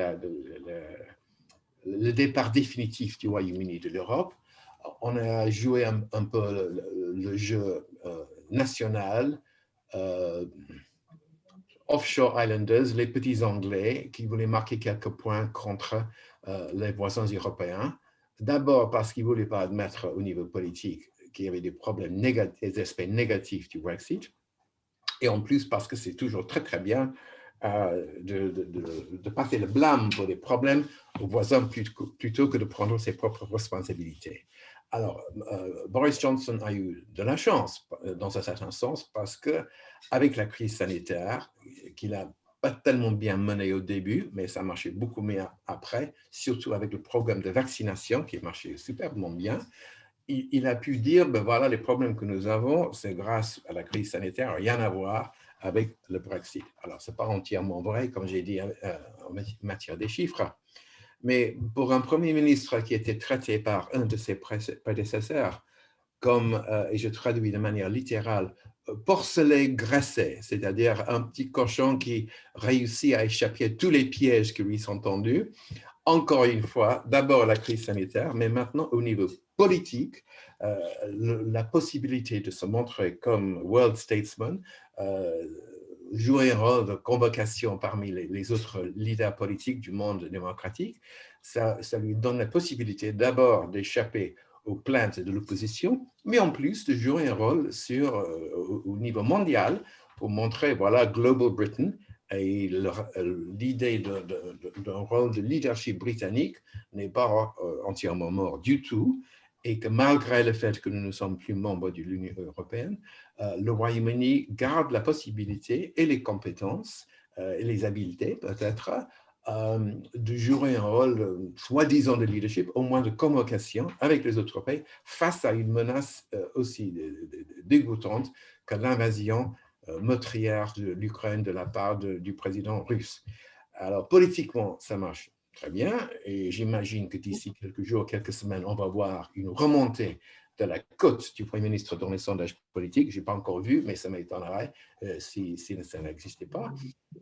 le départ définitif du Royaume-Uni de l'Europe, on a joué un peu le jeu national, offshore islanders, les petits Anglais qui voulaient marquer quelques points contre les voisins européens. D'abord parce qu'ils ne voulaient pas admettre au niveau politique qu'il y avait des problèmes négatifs, des aspects négatifs du Brexit. Et en plus parce que c'est toujours très très bien de passer le blâme pour des problèmes aux voisins plutôt que de prendre ses propres responsabilités. Alors, Boris Johnson a eu de la chance, dans un certain sens, parce qu'avec la crise sanitaire, qu'il n'a pas tellement bien menée au début, mais ça marchait beaucoup mieux après, surtout avec le programme de vaccination qui marchait superbement bien, il a pu dire, ben voilà, les problèmes que nous avons, c'est grâce à la crise sanitaire, rien à voir avec le Brexit. Alors, ce n'est pas entièrement vrai, comme j'ai dit, en matière des chiffres. Mais pour un Premier ministre qui était traité par un de ses prédécesseurs comme, et je traduis de manière littérale, porcelet graissé, c'est-à-dire un petit cochon qui réussit à échapper à tous les pièges qui lui sont tendus. Encore une fois, d'abord la crise sanitaire, mais maintenant au niveau politique, la possibilité de se montrer comme world statesman, jouer un rôle de convocation parmi les autres leaders politiques du monde démocratique, ça lui donne la possibilité d'abord d'échapper aux plaintes de l'opposition, mais en plus de jouer un rôle au niveau mondial pour montrer, voilà, Global Britain, et l'idée d'un rôle de leadership britannique n'est pas entièrement mort du tout, et que malgré le fait que nous ne sommes plus membres de l'Union européenne, le Royaume-Uni garde la possibilité et les compétences et les habiletés peut-être de jouer un rôle soi-disant de leadership, au moins de convocation avec les autres pays face à une menace aussi dégoûtante que l'invasion meurtrière de l'Ukraine de la part du président russe. Alors, politiquement, ça marche très bien et j'imagine que d'ici quelques jours, quelques semaines, on va voir une remontée de la cote du Premier ministre dans les sondages politiques. Je n'ai pas encore vu, mais ça m'étonnerait si ça n'existait pas.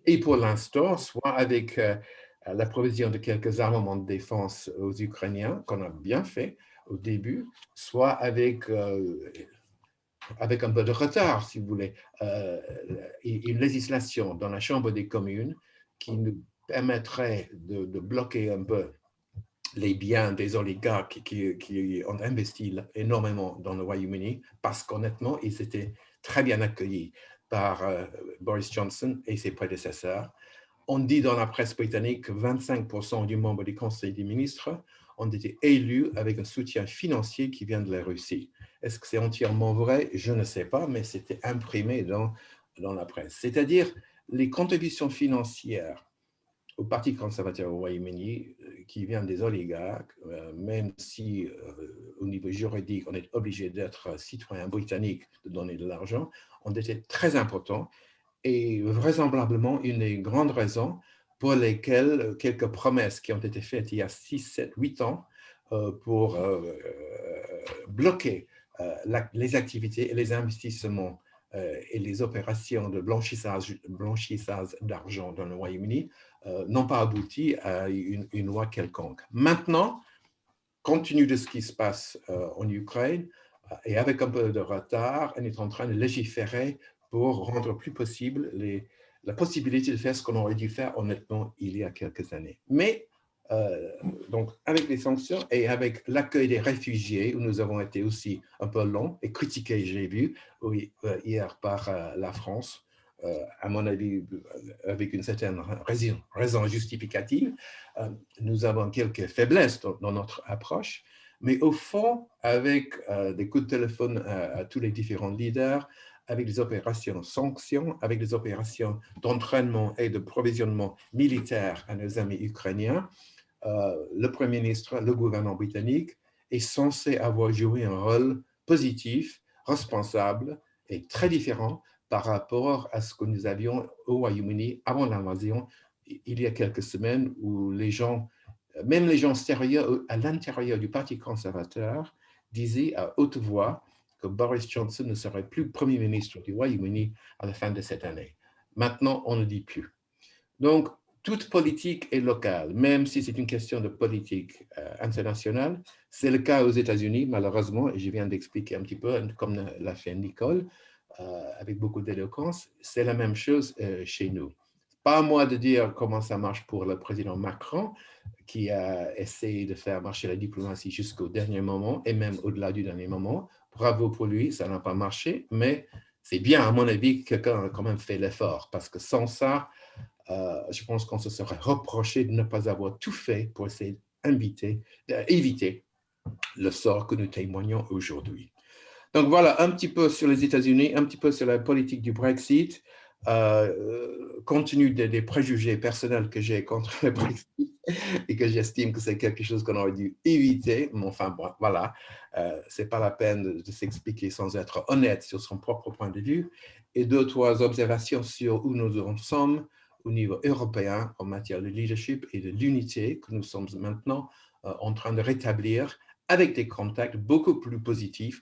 Et pour l'instant, soit avec la provision de quelques armements de défense aux Ukrainiens, qu'on a bien fait au début, soit avec un peu de retard, si vous voulez, une législation dans la Chambre des communes qui nous permettrait de bloquer un peu les biens des oligarques qui ont investi énormément dans le Royaume-Uni, parce qu'honnêtement, ils étaient très bien accueillis par Boris Johnson et ses prédécesseurs. On dit dans la presse britannique que 25% du membre du Conseil des ministres ont été élus avec un soutien financier qui vient de la Russie. Est-ce que c'est entièrement vrai? Je ne sais pas, mais c'était imprimé dans la presse. C'est-à-dire les contributions financières au Parti conservateur au Royaume-Uni qui vient des oligarques, même si au niveau juridique, on est obligé d'être citoyen britannique de donner de l'argent, ont été très importants et vraisemblablement une des grandes raisons pour lesquelles quelques promesses qui ont été faites il y a 6, 7, 8 ans pour bloquer les activités et les investissements et les opérations de blanchissage d'argent dans le Royaume-Uni n'ont pas abouti à une loi quelconque. Maintenant, compte tenu de ce qui se passe en Ukraine, et avec un peu de retard, on est en train de légiférer pour rendre plus possible la possibilité de faire ce qu'on aurait dû faire honnêtement il y a quelques années. Mais donc avec les sanctions et avec l'accueil des réfugiés, où nous avons été aussi un peu longs et critiqués, j'ai vu hier par la France, à mon avis, avec une certaine raison justificative, nous avons quelques faiblesses dans notre approche, mais au fond, avec des coups de téléphone à tous les différents leaders, avec des opérations sanctions, avec des opérations d'entraînement et de provisionnement militaire à nos amis ukrainiens, le Premier ministre, le gouvernement britannique est censé avoir joué un rôle positif, responsable et très différent par rapport à ce que nous avions au Royaume-Uni avant l'invasion, il y a quelques semaines, où les gens, même les gens sérieux à l'intérieur du Parti conservateur, disaient à haute voix que Boris Johnson ne serait plus Premier ministre du Royaume-Uni à la fin de cette année. Maintenant, on ne dit plus. Donc, toute politique est locale, même si c'est une question de politique internationale. C'est le cas aux États-Unis, malheureusement, et je viens d'expliquer un petit peu, comme l'a fait Nicole, avec beaucoup d'éloquence. C'est la même chose chez nous. Pas à moi de dire comment ça marche pour le président Macron, qui a essayé de faire marcher la diplomatie jusqu'au dernier moment, et même au-delà du dernier moment. Bravo pour lui, ça n'a pas marché, mais c'est bien, à mon avis, que quelqu'un a quand même fait l'effort, parce que sans ça, je pense qu'on se serait reproché de ne pas avoir tout fait pour essayer d'éviter le sort que nous témoignons aujourd'hui. Donc voilà, un petit peu sur les États-Unis, un petit peu sur la politique du Brexit, compte tenu des préjugés personnels que j'ai contre le Brexit et que j'estime que c'est quelque chose qu'on aurait dû éviter, mais enfin bon, voilà, c'est pas la peine de s'expliquer sans être honnête sur son propre point de vue, et deux, trois observations sur où nous en sommes au niveau européen en matière de leadership et de l'unité que nous sommes maintenant en train de rétablir avec des contacts beaucoup plus positifs,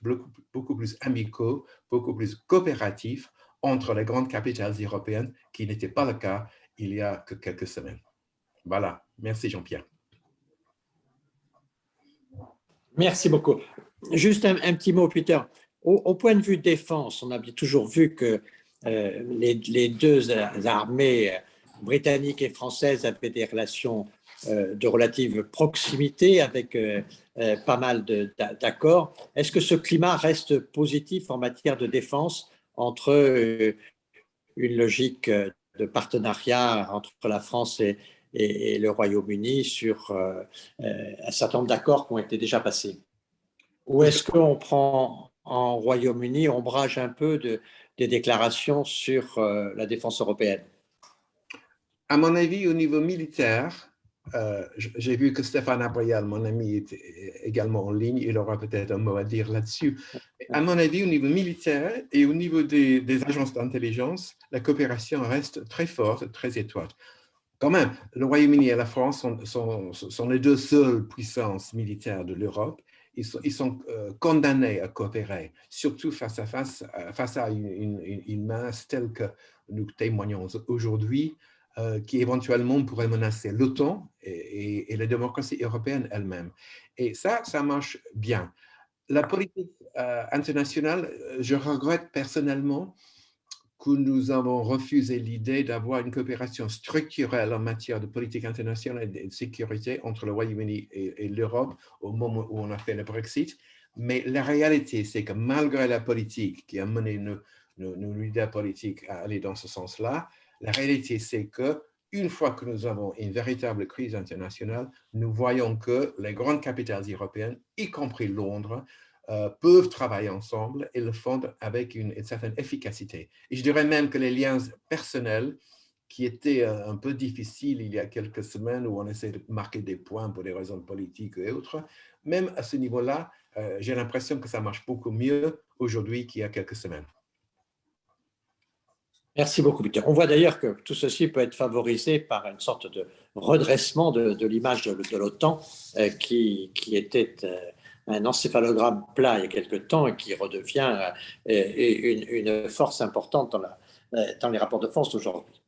beaucoup plus amicaux, beaucoup plus coopératifs entre les grandes capitales européennes, qui n'était pas le cas il y a que quelques semaines. Voilà. Merci Jean-Pierre. Merci beaucoup. Juste un petit mot, Peter. Au point de vue défense, on a toujours vu que les deux armées britanniques et françaises avaient des relations de relative proximité avec pas mal d'accords. Est-ce que ce climat reste positif en matière de défense entre une logique de partenariat entre la France et le Royaume-Uni sur un certain nombre d'accords qui ont été déjà passés? Ou est-ce qu'on prend en Royaume-Uni, on brage un peu des déclarations sur la défense européenne? À mon avis, au niveau militaire, j'ai vu que Stéphane Abrial, mon ami, est également en ligne. Il aura peut-être un mot à dire là-dessus. À mon avis, au niveau militaire et au niveau des agences d'intelligence, la coopération reste très forte, très étroite. Quand même, le Royaume-Uni et la France sont les deux seules puissances militaires de l'Europe. Ils sont condamnés à coopérer, surtout face à une menace telle que nous témoignons aujourd'hui, qui éventuellement pourrait menacer l'OTAN et la démocratie européenne elle-même. Et ça marche bien. La politique internationale, je regrette personnellement que nous avons refusé l'idée d'avoir une coopération structurelle en matière de politique internationale et de sécurité entre le Royaume-Uni et l'Europe au moment où on a fait le Brexit. Mais la réalité, c'est que malgré la politique qui a mené nos leaders politiques à aller dans ce sens-là, la réalité, c'est que une fois que nous avons une véritable crise internationale, nous voyons que les grandes capitales européennes, y compris Londres, peuvent travailler ensemble et le font avec une certaine efficacité. Et je dirais même que les liens personnels qui étaient un peu difficiles il y a quelques semaines où on essaie de marquer des points pour des raisons politiques et autres, même à ce niveau-là, j'ai l'impression que ça marche beaucoup mieux aujourd'hui qu'il y a quelques semaines. Merci beaucoup, Peter. On voit d'ailleurs que tout ceci peut être favorisé par une sorte de redressement de l'image de l'OTAN qui était un encéphalogramme plat il y a quelque temps et qui redevient une force importante dans les rapports de force d'aujourd'hui.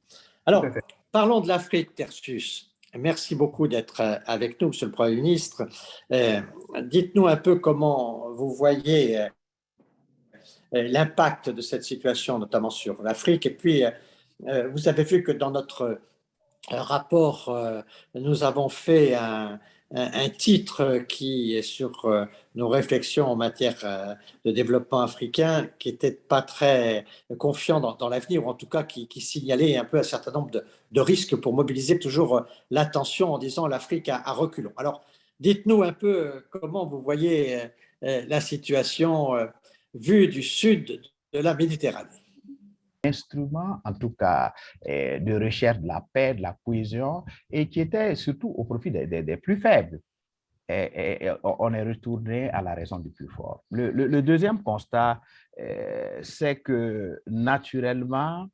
Alors, parlons de l'Afrique, Tertius. Merci beaucoup d'être avec nous, Monsieur le Premier ministre. Dites-nous un peu comment vous voyez l'impact de cette situation, notamment sur l'Afrique. Et puis, vous avez vu que dans notre rapport, nous avons fait un titre qui est sur nos réflexions en matière de développement africain, qui n'était pas très confiant dans l'avenir, ou en tout cas qui signalait un peu un certain nombre de risques pour mobiliser toujours l'attention en disant l'Afrique à reculons. Alors, Dites-nous un peu comment vous voyez la situation vue du sud de la Méditerranée. Instrument, en tout cas, de recherche de la paix, de la cohésion, et qui était surtout au profit des plus faibles. Et on est retourné à la raison du plus fort. Le deuxième constat, c'est que naturellement,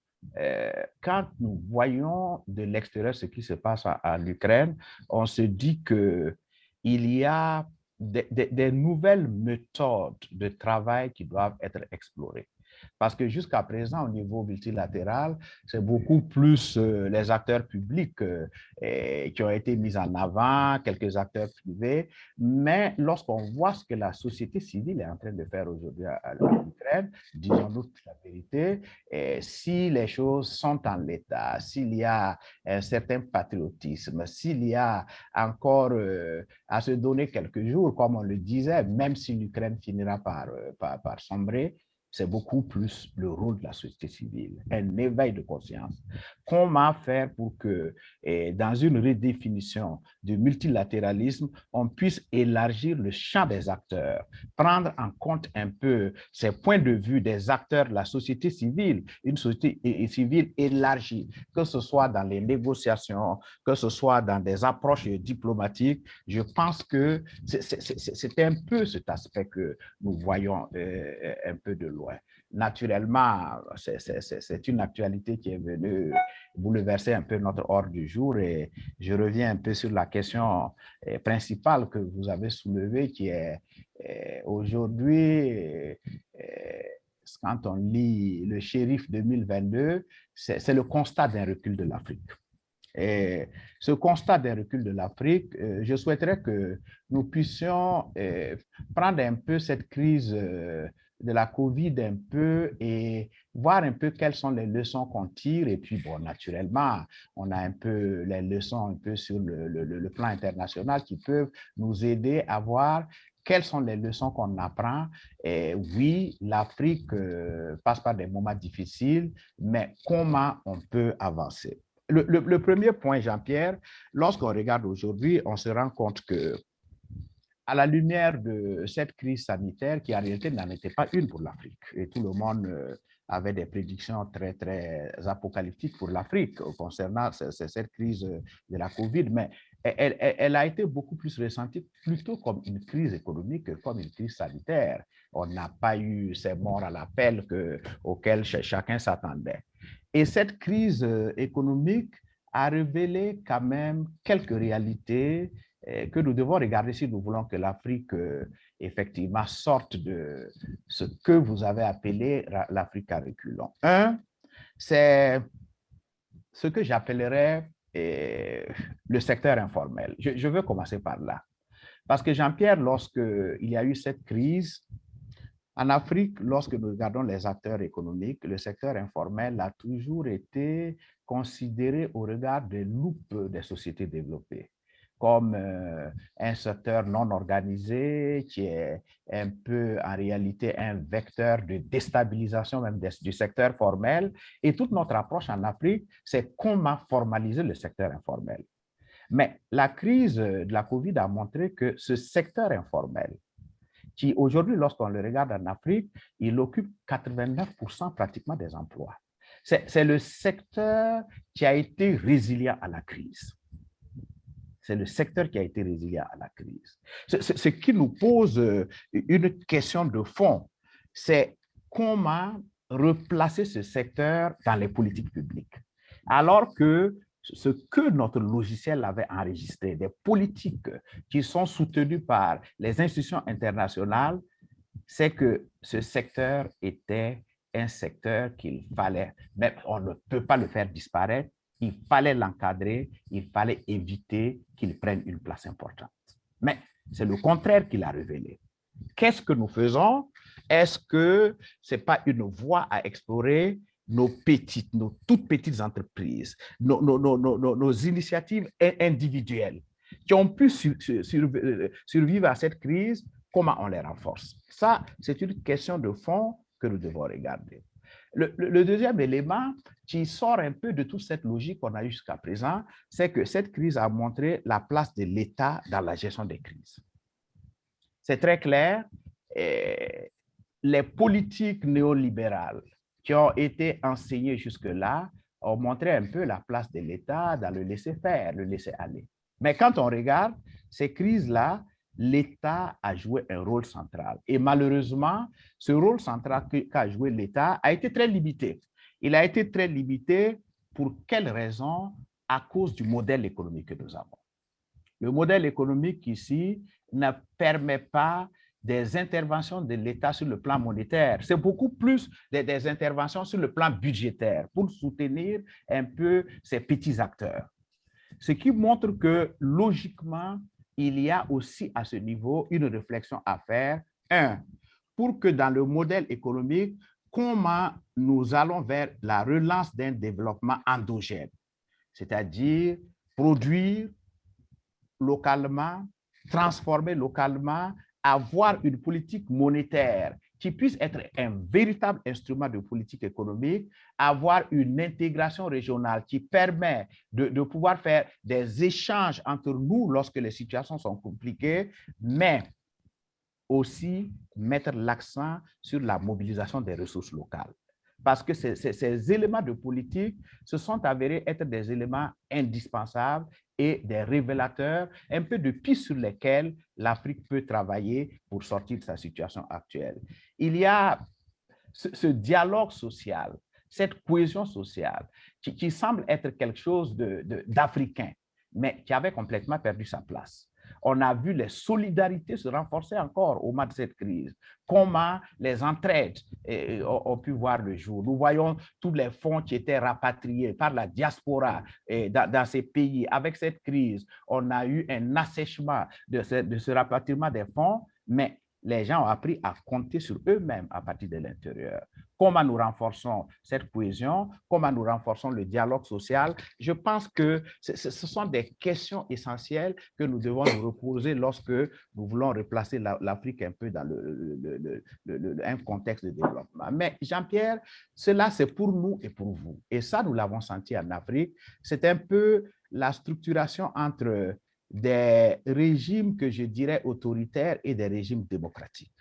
quand nous voyons de l'extérieur ce qui se passe en Ukraine, on se dit qu'il y a des nouvelles méthodes de travail qui doivent être explorées. Parce que jusqu'à présent, au niveau multilatéral, c'est beaucoup plus les acteurs publics qui ont été mis en avant, quelques acteurs privés. Mais lorsqu'on voit ce que la société civile est en train de faire aujourd'hui à l'Ukraine, disons-nous la vérité, si les choses sont en l'état, s'il y a un certain patriotisme, s'il y a encore à se donner quelques jours, comme on le disait, même si l'Ukraine finira par sombrer, c'est beaucoup plus le rôle de la société civile, un éveil de conscience. Comment faire pour que, dans une redéfinition du multilatéralisme, on puisse élargir le champ des acteurs, prendre en compte un peu ces points de vue des acteurs de la société civile, une société civile élargie, que ce soit dans les négociations, que ce soit dans des approches diplomatiques. Je pense que c'est un peu cet aspect que nous voyons un peu de loin. Naturellement, c'est une actualité qui est venue bouleverser un peu notre ordre du jour et je reviens un peu sur la question principale que vous avez soulevée qui est aujourd'hui, quand on lit le Shérif 2022, c'est le constat d'un recul de l'Afrique. Et ce constat d'un recul de l'Afrique, je souhaiterais que nous puissions prendre un peu cette crise de la COVID un peu et voir un peu quelles sont les leçons qu'on tire. Et puis, bon, naturellement, on a un peu les leçons un peu sur le plan international qui peuvent nous aider à voir quelles sont les leçons qu'on apprend. Et oui, l'Afrique passe par des moments difficiles, mais comment on peut avancer? Le premier point, Jean-Pierre, lorsqu'on regarde aujourd'hui, on se rend compte que, à la lumière de cette crise sanitaire, qui en réalité n'en était pas une pour l'Afrique, et tout le monde avait des prédictions très, très apocalyptiques pour l'Afrique concernant cette crise de la COVID, mais elle a été beaucoup plus ressentie plutôt comme une crise économique que comme une crise sanitaire. On n'a pas eu ces morts à l'appel auxquels chacun s'attendait. Et cette crise économique a révélé quand même quelques réalités que nous devons regarder si nous voulons que l'Afrique, effectivement, sorte de ce que vous avez appelé l'Afrique à reculons. Un, c'est ce que j'appellerais le secteur informel. Je veux commencer par là. Parce que Jean-Pierre, lorsqu'il y a eu cette crise, en Afrique, lorsque nous regardons les acteurs économiques, le secteur informel a toujours été considéré au regard des loupes des sociétés développées, comme un secteur non organisé qui est un peu en réalité un vecteur de déstabilisation même du secteur formel. Et toute notre approche en Afrique, c'est comment formaliser le secteur informel. Mais la crise de la COVID a montré que ce secteur informel, qui aujourd'hui, lorsqu'on le regarde en Afrique, il occupe 89% pratiquement des emplois. C'est le secteur qui a été résilient à la crise. C'est le secteur qui a été résilient à la crise. Ce qui nous pose une question de fond, c'est comment replacer ce secteur dans les politiques publiques. Alors que ce que notre logiciel avait enregistré, des politiques qui sont soutenues par les institutions internationales, c'est que ce secteur était un secteur qu'il fallait, mais on ne peut pas le faire disparaître, il fallait l'encadrer, il fallait éviter qu'il prenne une place importante. Mais c'est le contraire qu'il a révélé. Qu'est-ce que nous faisons? Est-ce que ce n'est pas une voie à explorer? Nos toutes petites entreprises, nos initiatives individuelles qui ont pu survivre à cette crise, comment on les renforce? Ça, c'est une question de fond que nous devons regarder. Le deuxième élément qui sort un peu de toute cette logique qu'on a eue jusqu'à présent, c'est que cette crise a montré la place de l'État dans la gestion des crises. C'est très clair, les politiques néolibérales qui ont été enseignées jusque-là ont montré un peu la place de l'État dans le laisser-faire, le laisser-aller. Mais quand on regarde ces crises-là, l'État a joué un rôle central. Et malheureusement, ce rôle central qu'a joué l'État a été très limité. Il a été très limité pour quelles raisons? À cause du modèle économique que nous avons. Le modèle économique ici ne permet pas des interventions de l'État sur le plan monétaire. C'est beaucoup plus des interventions sur le plan budgétaire pour soutenir un peu ces petits acteurs. Ce qui montre que, logiquement, il y a aussi à ce niveau une réflexion à faire. Un, pour que dans le modèle économique, comment nous allons vers la relance d'un développement endogène, c'est-à-dire produire localement, transformer localement, avoir une politique monétaire qui puisse être un véritable instrument de politique économique, avoir une intégration régionale qui permet de pouvoir faire des échanges entre nous lorsque les situations sont compliquées, mais aussi mettre l'accent sur la mobilisation des ressources locales. Parce que ces éléments de politique se sont avérés être des éléments indispensables et des révélateurs, un peu de pistes sur lesquelles l'Afrique peut travailler pour sortir de sa situation actuelle. Il y a ce dialogue social, cette cohésion sociale qui semble être quelque chose d'africain, mais qui avait complètement perdu sa place. On a vu les solidarités se renforcer encore au moment de cette crise. Comment les entraides ont pu voir le jour. Nous voyons tous les fonds qui étaient rapatriés par la diaspora dans ces pays. Avec cette crise, on a eu un assèchement de ce rapatriement des fonds, mais les gens ont appris à compter sur eux-mêmes à partir de l'intérieur. Comment nous renforçons cette cohésion? Comment nous renforçons le dialogue social? Je pense que ce sont des questions essentielles que nous devons nous reposer lorsque nous voulons replacer l'Afrique un peu dans un contexte de développement. Mais Jean-Pierre, cela c'est pour nous et pour vous. Et ça, nous l'avons senti en Afrique. C'est un peu la structuration entre des régimes que je dirais autoritaires et des régimes démocratiques.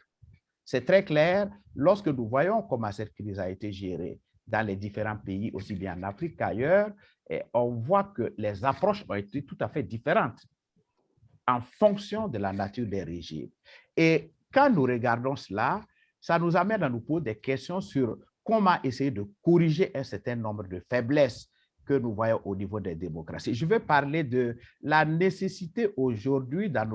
C'est très clair, lorsque nous voyons comment cette crise a été gérée dans les différents pays, aussi bien en Afrique qu'ailleurs, on voit que les approches ont été tout à fait différentes en fonction de la nature des régimes. Et quand nous regardons cela, ça nous amène à nous poser des questions sur comment essayer de corriger un certain nombre de faiblesses que nous voyons au niveau des démocraties. Je vais parler de la nécessité aujourd'hui dans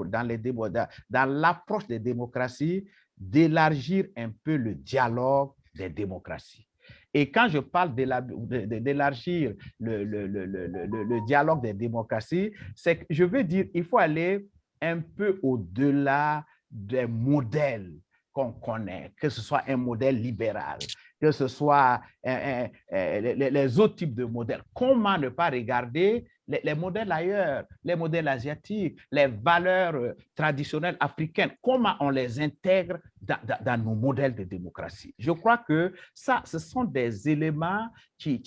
l'approche des démocraties d'élargir un peu le dialogue des démocraties. Et quand je parle d'élargir le dialogue des démocraties, c'est que je veux dire qu'il faut aller un peu au-delà des modèles qu'on connaît, que ce soit un modèle libéral, que ce soit les autres types de modèles. Comment ne pas regarder les modèles ailleurs, les modèles asiatiques, les valeurs traditionnelles africaines, comment on les intègre dans nos modèles de démocratie? Je crois que ça, ce sont des éléments qui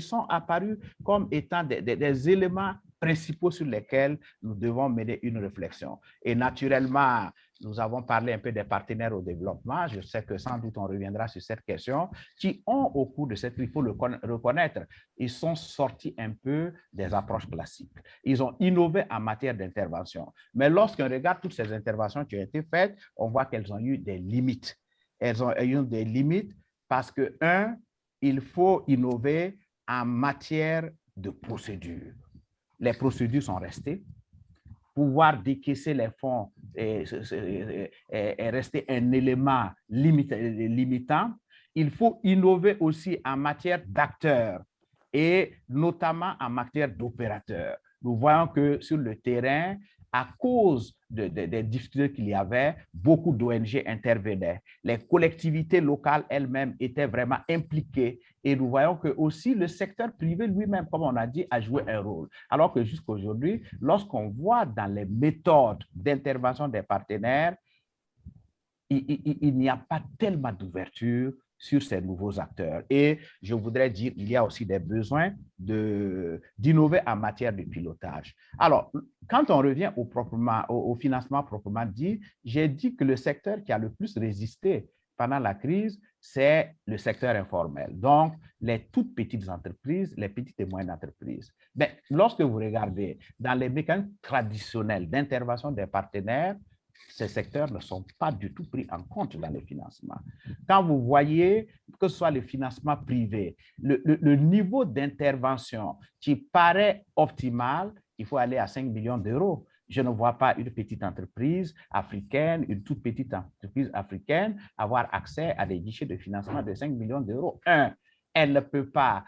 sont apparus comme étant des éléments principaux sur lesquels nous devons mener une réflexion. Et naturellement, nous avons parlé un peu des partenaires au développement. Je sais que sans doute on reviendra sur cette question, qui ont au cours de cette, il faut le reconnaître, ils sont sortis un peu des approches classiques. Ils ont innové en matière d'intervention. Mais lorsqu'on regarde toutes ces interventions qui ont été faites, on voit qu'elles ont eu des limites. Elles ont eu des limites parce que, un, il faut innover en matière de procédure. Les procédures sont restées. Pouvoir décaisser les fonds est resté un élément limitant. Il faut innover aussi en matière d'acteurs et notamment en matière d'opérateurs. Nous voyons que sur le terrain, à cause des difficultés qu'il y avait, beaucoup d'ONG intervenaient. Les collectivités locales elles-mêmes étaient vraiment impliquées et nous voyons que aussi le secteur privé lui-même, comme on a dit, a joué un rôle. Alors que jusqu'à aujourd'hui, lorsqu'on voit dans les méthodes d'intervention des partenaires, il n'y a pas tellement d'ouverture sur ces nouveaux acteurs. Et je voudrais dire, il y a aussi des besoins d'innover en matière de pilotage. Alors, quand on revient au financement proprement dit, j'ai dit que le secteur qui a le plus résisté pendant la crise, c'est le secteur informel. Donc, les toutes petites entreprises, les petites et moyennes entreprises. Mais lorsque vous regardez dans les mécanismes traditionnels d'intervention des partenaires, ces secteurs ne sont pas du tout pris en compte dans les financements. Quand vous voyez que ce soit le financement privé, le niveau d'intervention qui paraît optimal, il faut aller à 5 millions d'euros. Je ne vois pas une petite entreprise africaine, une toute petite entreprise africaine avoir accès à des guichets de financement de 5 millions d'euros. Elle ne peut pas,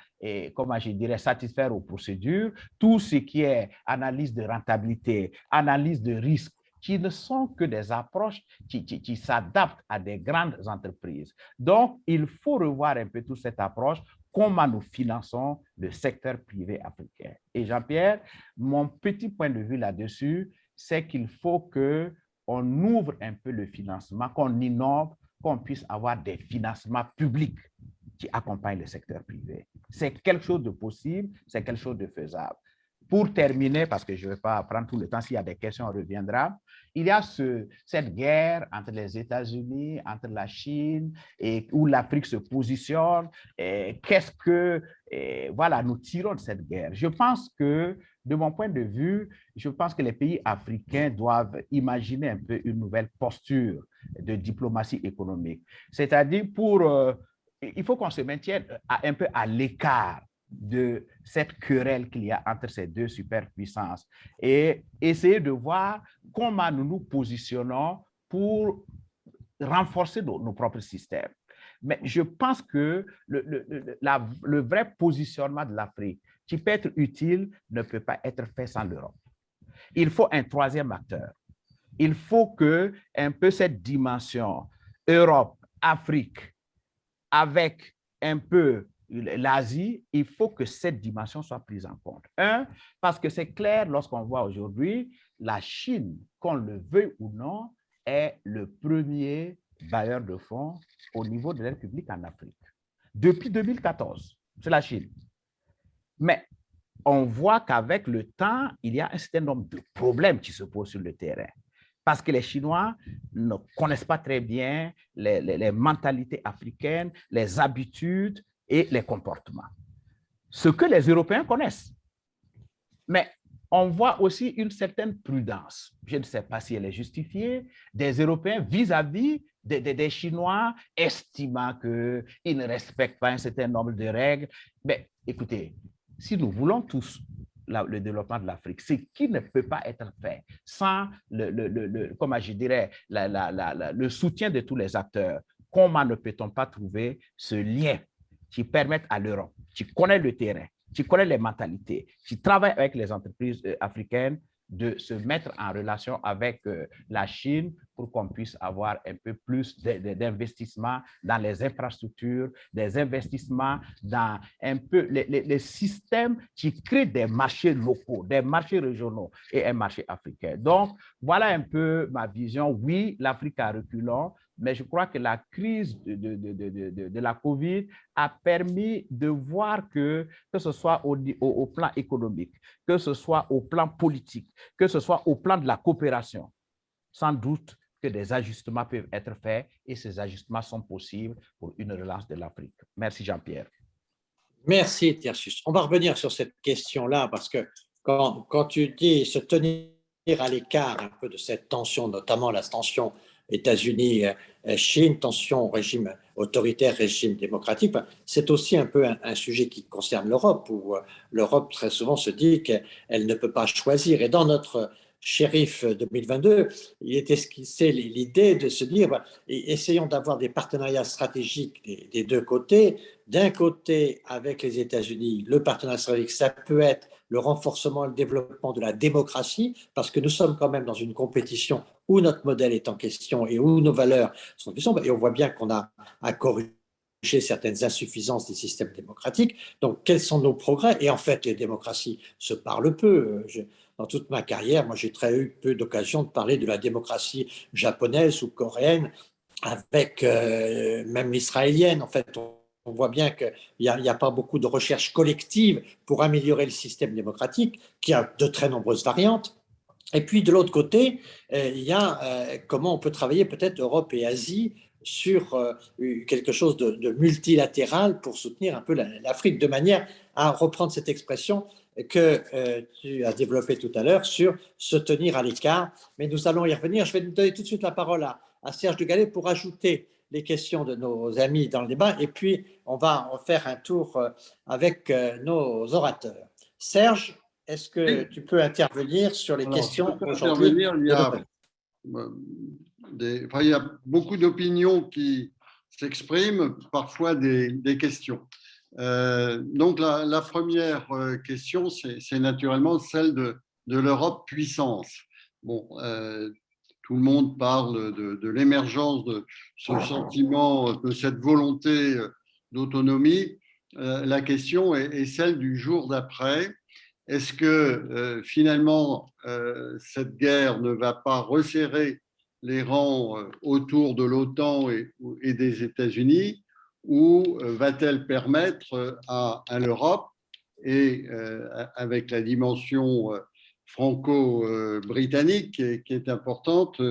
comment je dirais, satisfaire aux procédures. Tout ce qui est analyse de rentabilité, analyse de risque, qui ne sont que des approches qui s'adaptent à des grandes entreprises. Donc, il faut revoir un peu toute cette approche, comment nous finançons le secteur privé africain. Et Jean-Pierre, mon petit point de vue là-dessus, c'est qu'il faut qu'on ouvre un peu le financement, qu'on innove, qu'on puisse avoir des financements publics qui accompagnent le secteur privé. C'est quelque chose de possible, c'est quelque chose de faisable. Pour terminer, parce que je ne vais pas prendre tout le temps, s'il y a des questions, on reviendra. Il y a cette guerre entre les États-Unis, entre la Chine, et où l'Afrique se positionne. Qu'est-ce que, voilà, nous tirons de cette guerre? Je pense que, de mon point de vue, je pense que les pays africains doivent imaginer un peu une nouvelle posture de diplomatie économique. C'est-à-dire, il faut qu'on se maintienne un peu à l'écart de cette querelle qu'il y a entre ces deux superpuissances et essayer de voir comment nous nous positionnons pour renforcer nos propres systèmes. Mais je pense que le vrai positionnement de l'Afrique, qui peut être utile, ne peut pas être fait sans l'Europe. Il faut un troisième acteur. Il faut que un peu cette dimension Europe, Afrique, avec un peu l'Asie, il faut que cette dimension soit prise en compte. Parce que c'est clair, lorsqu'on voit aujourd'hui, la Chine, qu'on le veuille ou non, est le premier bailleur de fonds au niveau de l'aide publique en Afrique. Depuis 2014, c'est la Chine. Mais on voit qu'avec le temps, il y a un certain nombre de problèmes qui se posent sur le terrain. Parce que les Chinois ne connaissent pas très bien les mentalités africaines, les habitudes et les comportements. Ce que les Européens connaissent. Mais on voit aussi une certaine prudence, je ne sais pas si elle est justifiée, des Européens vis-à-vis des Chinois, estimant qu'ils ne respectent pas un certain nombre de règles. Mais écoutez, si nous voulons tous le développement de l'Afrique, ce qui ne peut pas être fait sans comment je dirais, le soutien de tous les acteurs, comment ne peut-on pas trouver ce lien qui permette à l'Europe, qui connaît le terrain, qui connaît les mentalités, qui travaille avec les entreprises africaines, de se mettre en relation avec la Chine pour qu'on puisse avoir un peu plus d'investissements dans les infrastructures, des investissements dans un peu les systèmes qui créent des marchés locaux, des marchés régionaux et un marché africain. Donc, voilà un peu ma vision. Oui, l'Afrique a reculons, mais je crois que la crise de la COVID a permis de voir que ce soit au plan économique, que ce soit au plan politique, que ce soit au plan de la coopération, sans doute que des ajustements peuvent être faits et ces ajustements sont possibles pour une relance de l'Afrique. Merci Jean-Pierre. Merci Tertius. On va revenir sur cette question-là parce que quand tu dis se tenir à l'écart un peu de cette tension, notamment la tension États-Unis-Chine, tension régime autoritaire, régime démocratique, c'est aussi un peu un sujet qui concerne l'Europe, où l'Europe très souvent se dit qu'elle ne peut pas choisir. Et dans notre Shérif 2022, il est esquissé l'idée de se dire, essayons d'avoir des partenariats stratégiques des deux côtés. D'un côté, avec les États-Unis, le partenariat stratégique, ça peut être le renforcement et le développement de la démocratie, parce que nous sommes quand même dans une compétition où notre modèle est en question et où nos valeurs sont en question. Et on voit bien qu'on a à corriger certaines insuffisances des systèmes démocratiques. Donc, quels sont nos progrès? Et en fait, les démocraties se parlent peu. Dans toute ma carrière, moi, j'ai très eu peu d'occasion de parler de la démocratie japonaise ou coréenne avec même l'israélienne. En fait, on voit bien qu'il n'y a pas beaucoup de recherche collective pour améliorer le système démocratique, qui a de très nombreuses variantes. Et puis, de l'autre côté, il y a comment on peut travailler peut-être Europe et Asie sur quelque chose de multilatéral pour soutenir un peu l'Afrique, de manière à reprendre cette expression que tu as développée tout à l'heure sur se tenir à l'écart. Mais nous allons y revenir. Je vais donner tout de suite la parole à Serge de Gallet pour ajouter les questions de nos amis dans le débat, et puis on va en faire un tour avec nos orateurs. Serge, est-ce que tu peux intervenir sur les questions aujourd'hui? Il y a beaucoup d'opinions qui s'expriment, parfois des questions. Donc la première question, c'est naturellement celle de l'Europe puissance. Bon, tout le monde parle de l'émergence de ce sentiment, de cette volonté d'autonomie. La question est celle du jour d'après. Est-ce que finalement cette guerre ne va pas resserrer les rangs autour de l'OTAN et des États-Unis, ou va-t-elle permettre à l'Europe, et avec la dimension franco-britannique qui est importante,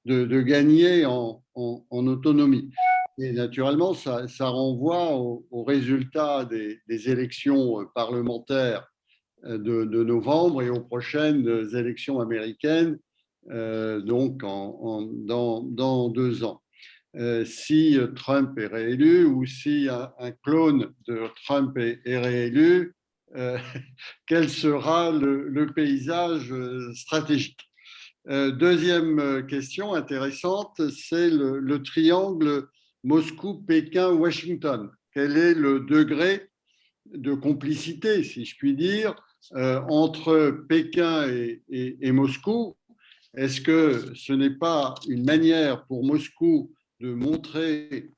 de gagner en autonomie? Et naturellement, ça renvoie aux résultats des élections parlementaires de novembre et aux prochaines élections américaines, donc dans 2 ans. Si Trump est réélu, ou si un clone de Trump est réélu, quel sera le paysage stratégique? Deuxième question intéressante, c'est le triangle Moscou, Pékin, Washington. Quel est le degré de complicité, si je puis dire, entre Pékin et Moscou? Est-ce que ce n'est pas une manière pour Moscou de montrer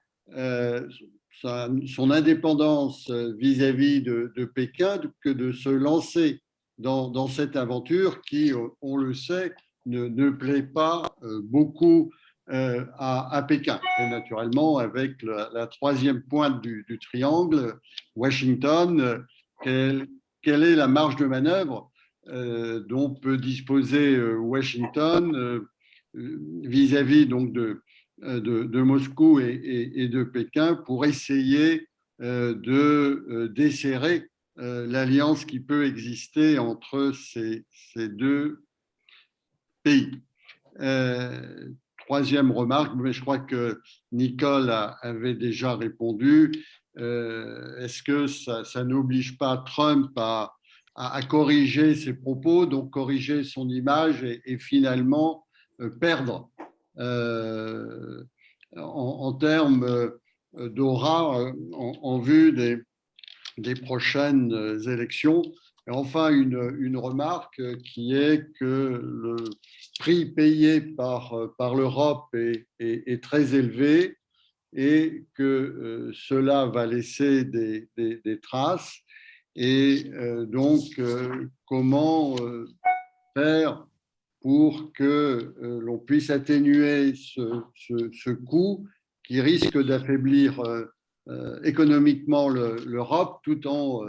son indépendance vis-à-vis de Pékin que de se lancer dans cette aventure qui, on le sait, ne plaît pas beaucoup à Pékin? Et naturellement, avec la troisième pointe du triangle, Washington, quelle est la marge de manœuvre dont peut disposer Washington vis-à-vis donc de Moscou et de Pékin pour essayer de desserrer l'alliance qui peut exister entre ces deux pays? Troisième remarque, mais je crois que Nicole avait déjà répondu. Est-ce que ça n'oblige pas Trump à corriger ses propos, donc corriger son image et finalement perdre en termes d'aura en vue des prochaines élections? Et enfin, une remarque qui est que le prix payé par l'Europe est très élevé, et que cela va laisser des traces. Et donc, comment faire pour que l'on puisse atténuer ce coût qui risque d'affaiblir économiquement l'Europe tout en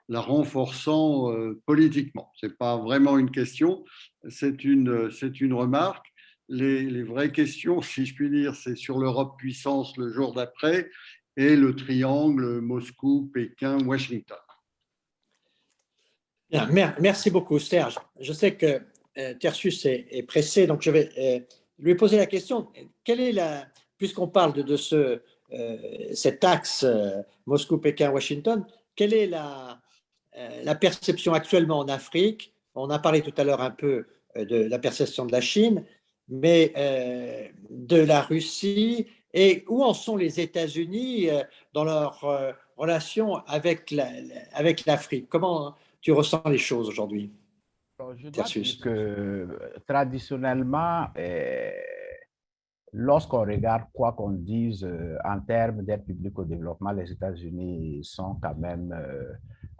la renforçant politiquement? Ce n'est pas vraiment une question, c'est une remarque. Les vraies questions, si je puis dire, c'est sur l'Europe puissance le jour d'après et le triangle Moscou, Pékin, Washington. Bien, merci beaucoup, Serge. Je sais que Tertius est pressé, donc je vais lui poser la question. Quelle est puisqu'on parle de cet axe Moscou, Pékin, Washington, quelle est la perception actuellement en Afrique? On a parlé tout à l'heure un peu de la perception de la Chine, mais de la Russie, et où en sont les États-Unis dans leur relation avec l'Afrique? Comment tu ressens les choses aujourd'hui? Je dois dire que traditionnellement, lorsqu'on regarde quoi qu'on dise en termes d'aide publique au développement, les États-Unis sont quand même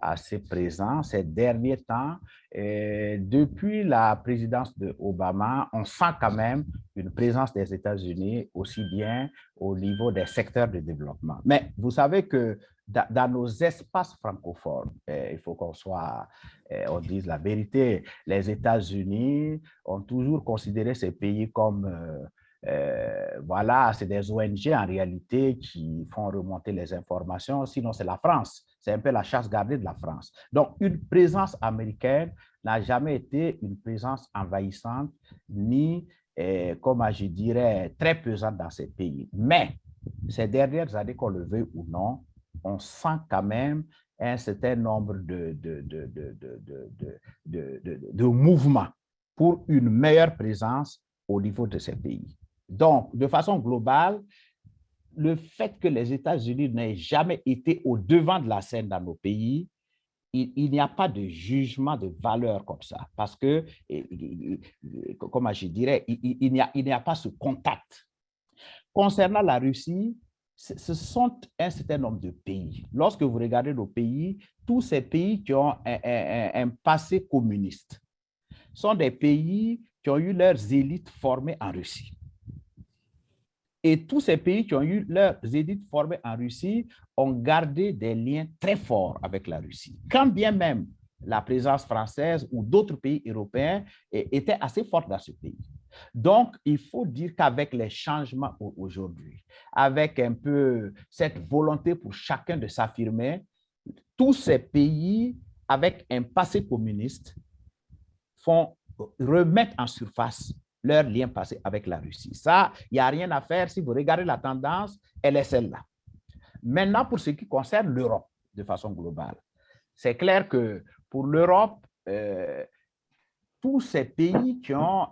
assez présent ces derniers temps. Et depuis la présidence de Obama, on sent quand même une présence des États-Unis aussi bien au niveau des secteurs de développement. Mais vous savez que dans nos espaces francophones, il faut on dise la vérité, les États-Unis ont toujours considéré ces pays comme voilà, c'est des ONG en réalité qui font remonter les informations, sinon c'est la France, c'est un peu la chasse gardée de la France. Donc, une présence américaine n'a jamais été une présence envahissante, ni, comme je dirais, très pesante dans ces pays. Mais, ces dernières années, qu'on le veuille ou non, on sent quand même un certain nombre de mouvements pour une meilleure présence au niveau de ces pays. Donc, de façon globale, le fait que les États-Unis n'aient jamais été au devant de la scène dans nos pays, il n'y a pas de jugement de valeur comme ça, parce que, comme je dirais, il n'y a pas ce contact. Concernant la Russie, ce sont un certain nombre de pays. Lorsque vous regardez nos pays, tous ces pays qui ont un passé communiste sont des pays qui ont eu leurs élites formées en Russie. Et tous ces pays qui ont eu leurs élites formées en Russie ont gardé des liens très forts avec la Russie. Quand bien même la présence française ou d'autres pays européens étaient assez fortes dans ce pays. Donc, il faut dire qu'avec les changements aujourd'hui, avec un peu cette volonté pour chacun de s'affirmer, tous ces pays avec un passé communiste remettent en surface leur lien passé avec la Russie. Ça, il n'y a rien à faire. Si vous regardez la tendance, elle est celle-là. Maintenant, pour ce qui concerne l'Europe, de façon globale, c'est clair que pour l'Europe, tous ces pays qui ont,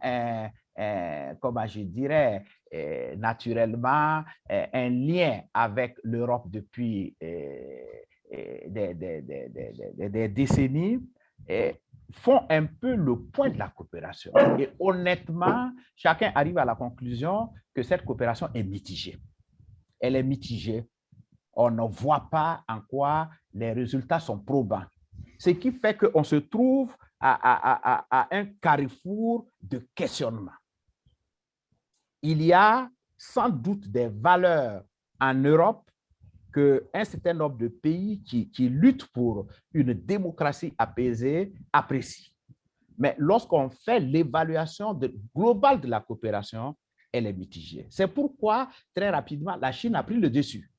comment je dirais, naturellement, un lien avec l'Europe depuis des décennies, font un peu le point de la coopération. Et honnêtement, chacun arrive à la conclusion que cette coopération est mitigée. Elle est mitigée. On ne voit pas en quoi les résultats sont probants. Ce qui fait qu'on se trouve à un carrefour de questionnement. Il y a sans doute des valeurs en Europe qu'un certain nombre de pays qui luttent pour une démocratie apaisée apprécient. Mais lorsqu'on fait l'évaluation globale de la coopération, elle est mitigée. C'est pourquoi, très rapidement, la Chine a pris le dessus.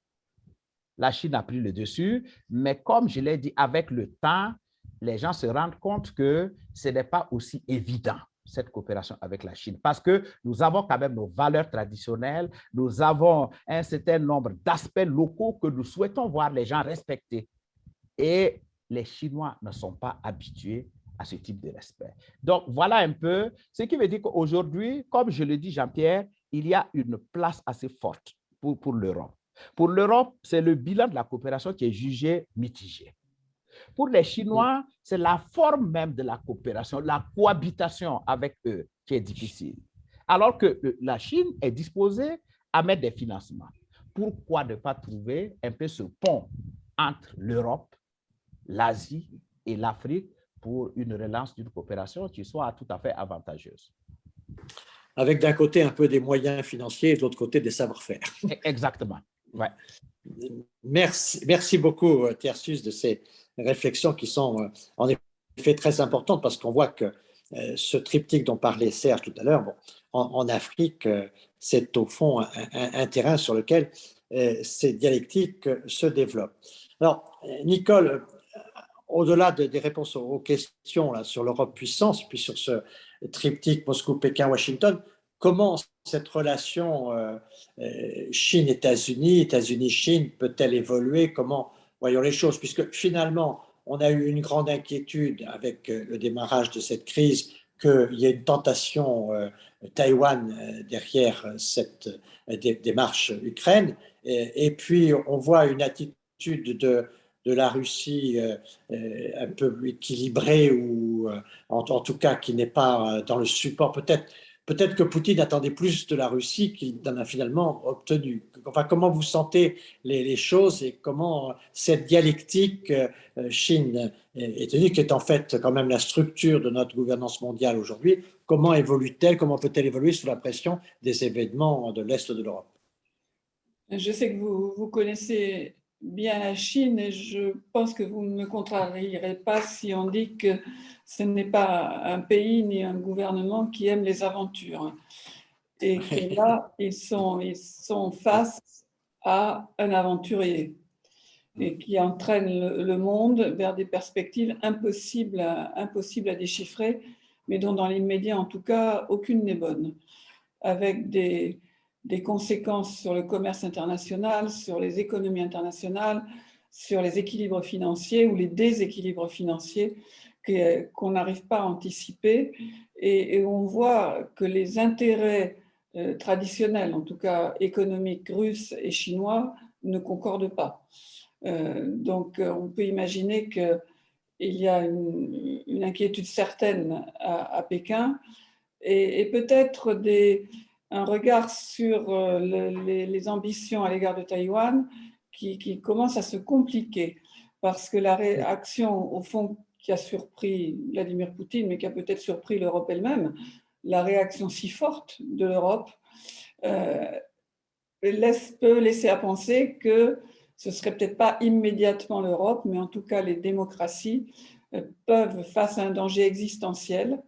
La Chine a pris le dessus, mais comme je l'ai dit, avec le temps, les gens se rendent compte que ce n'est pas aussi évident, cette coopération avec la Chine, parce que nous avons quand même nos valeurs traditionnelles, nous avons un certain nombre d'aspects locaux que nous souhaitons voir les gens respecter. Et les Chinois ne sont pas habitués à ce type de respect. Donc, voilà un peu, ce qui veut dire qu'aujourd'hui, comme je le dis, Jean-Pierre, il y a une place assez forte pour l'Europe. Pour l'Europe, c'est le bilan de la coopération qui est jugé mitigé. Pour les Chinois, c'est la forme même de la coopération, la cohabitation avec eux qui est difficile. Alors que la Chine est disposée à mettre des financements. Pourquoi ne pas trouver un peu ce pont entre l'Europe, l'Asie et l'Afrique pour une relance d'une coopération qui soit tout à fait avantageuse? Avec d'un côté un peu des moyens financiers et de l'autre côté des savoir-faire. Exactement. Ouais. Merci beaucoup, Tertius, de ces réflexions qui sont en effet très importantes parce qu'on voit que ce triptyque dont parlait Serge tout à l'heure, bon, en Afrique, c'est au fond un terrain sur lequel ces dialectiques se développent. Alors, Nicole, au-delà des réponses aux questions là, sur l'Europe puissance, puis sur ce triptyque Moscou, Pékin, Washington, comment cette relation Chine-États-Unis, États-Unis-Chine peut-elle évoluer? Comment voyons les choses? Puisque finalement, on a eu une grande inquiétude avec le démarrage de cette crise qu'il y ait une tentation Taïwan derrière cette démarche Ukraine. Et puis, on voit une attitude de la Russie un peu équilibrée ou en tout cas qui n'est pas dans le support. Peut-être que Poutine attendait plus de la Russie qu'il en a finalement obtenu. Enfin, comment vous sentez les choses et comment cette dialectique Chine-États-Unis, qui est en fait quand même la structure de notre gouvernance mondiale aujourd'hui, comment évolue-t-elle, comment peut-elle évoluer sous la pression des événements de l'Est de l'Europe? Je sais que vous connaissez bien la Chine et je pense que vous ne me contrarierez pas si on dit que ce n'est pas un pays ni un gouvernement qui aime les aventures. Et que là, ils sont face à un aventurier et qui entraîne le monde vers des perspectives impossibles à déchiffrer, mais dont dans l'immédiat, en tout cas, aucune n'est bonne, avec des conséquences sur le commerce international, sur les économies internationales, sur les équilibres financiers ou les déséquilibres financiers qu'on n'arrive pas à anticiper. Et on voit que les intérêts traditionnels, en tout cas économiques russes et chinois, ne concordent pas. Donc on peut imaginer qu'il y a une inquiétude certaine à Pékin et peut-être un regard sur les ambitions à l'égard de Taïwan qui commence à se compliquer parce que la réaction, au fond, qui a surpris Vladimir Poutine, mais qui a peut-être surpris l'Europe elle-même, la réaction si forte de l'Europe peut laisser à penser que ce ne serait peut-être pas immédiatement l'Europe, mais en tout cas les démocraties peuvent, face à un danger existentiel,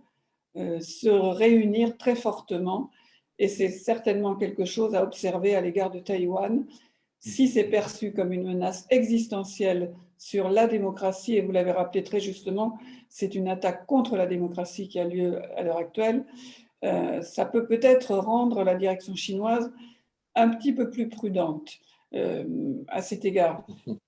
se réunir très fortement. Et c'est certainement quelque chose à observer à l'égard de Taïwan. Si c'est perçu comme une menace existentielle sur la démocratie, et vous l'avez rappelé très justement, c'est une attaque contre la démocratie qui a lieu à l'heure actuelle, ça peut peut-être rendre la direction chinoise un petit peu plus prudente à cet égard.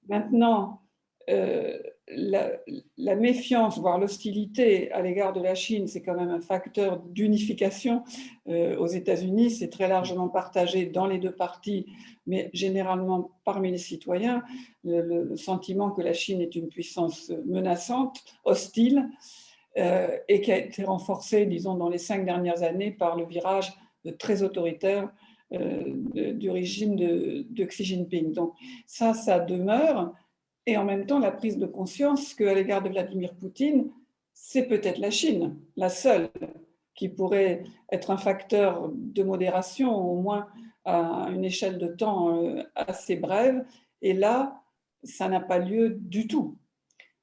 Maintenant, la méfiance, voire l'hostilité à l'égard de la Chine, c'est quand même un facteur d'unification aux États-Unis. C'est très largement partagé dans les deux partis, mais généralement parmi les citoyens, le sentiment que la Chine est une puissance menaçante, hostile, et qui a été renforcé, disons, dans les 5 dernières années par le virage très autoritaire du régime de Xi Jinping. Donc ça demeure. Et en même temps, la prise de conscience qu'à l'égard de Vladimir Poutine, c'est peut-être la Chine, la seule, qui pourrait être un facteur de modération, au moins à une échelle de temps assez brève. Et là, ça n'a pas lieu du tout.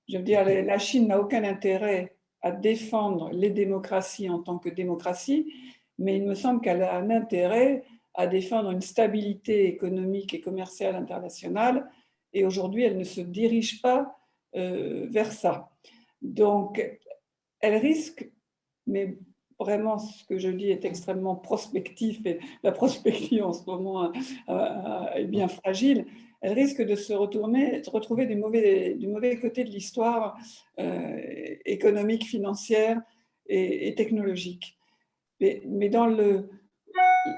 Je veux dire, la Chine n'a aucun intérêt à défendre les démocraties en tant que démocratie, mais il me semble qu'elle a un intérêt à défendre une stabilité économique et commerciale internationale. Et aujourd'hui, elle ne se dirige pas vers ça. Donc, elle risque, mais vraiment ce que je dis est extrêmement prospectif, et la prospective en ce moment est bien fragile, elle risque de se retrouver du mauvais côté de l'histoire économique, financière et technologique. Mais dans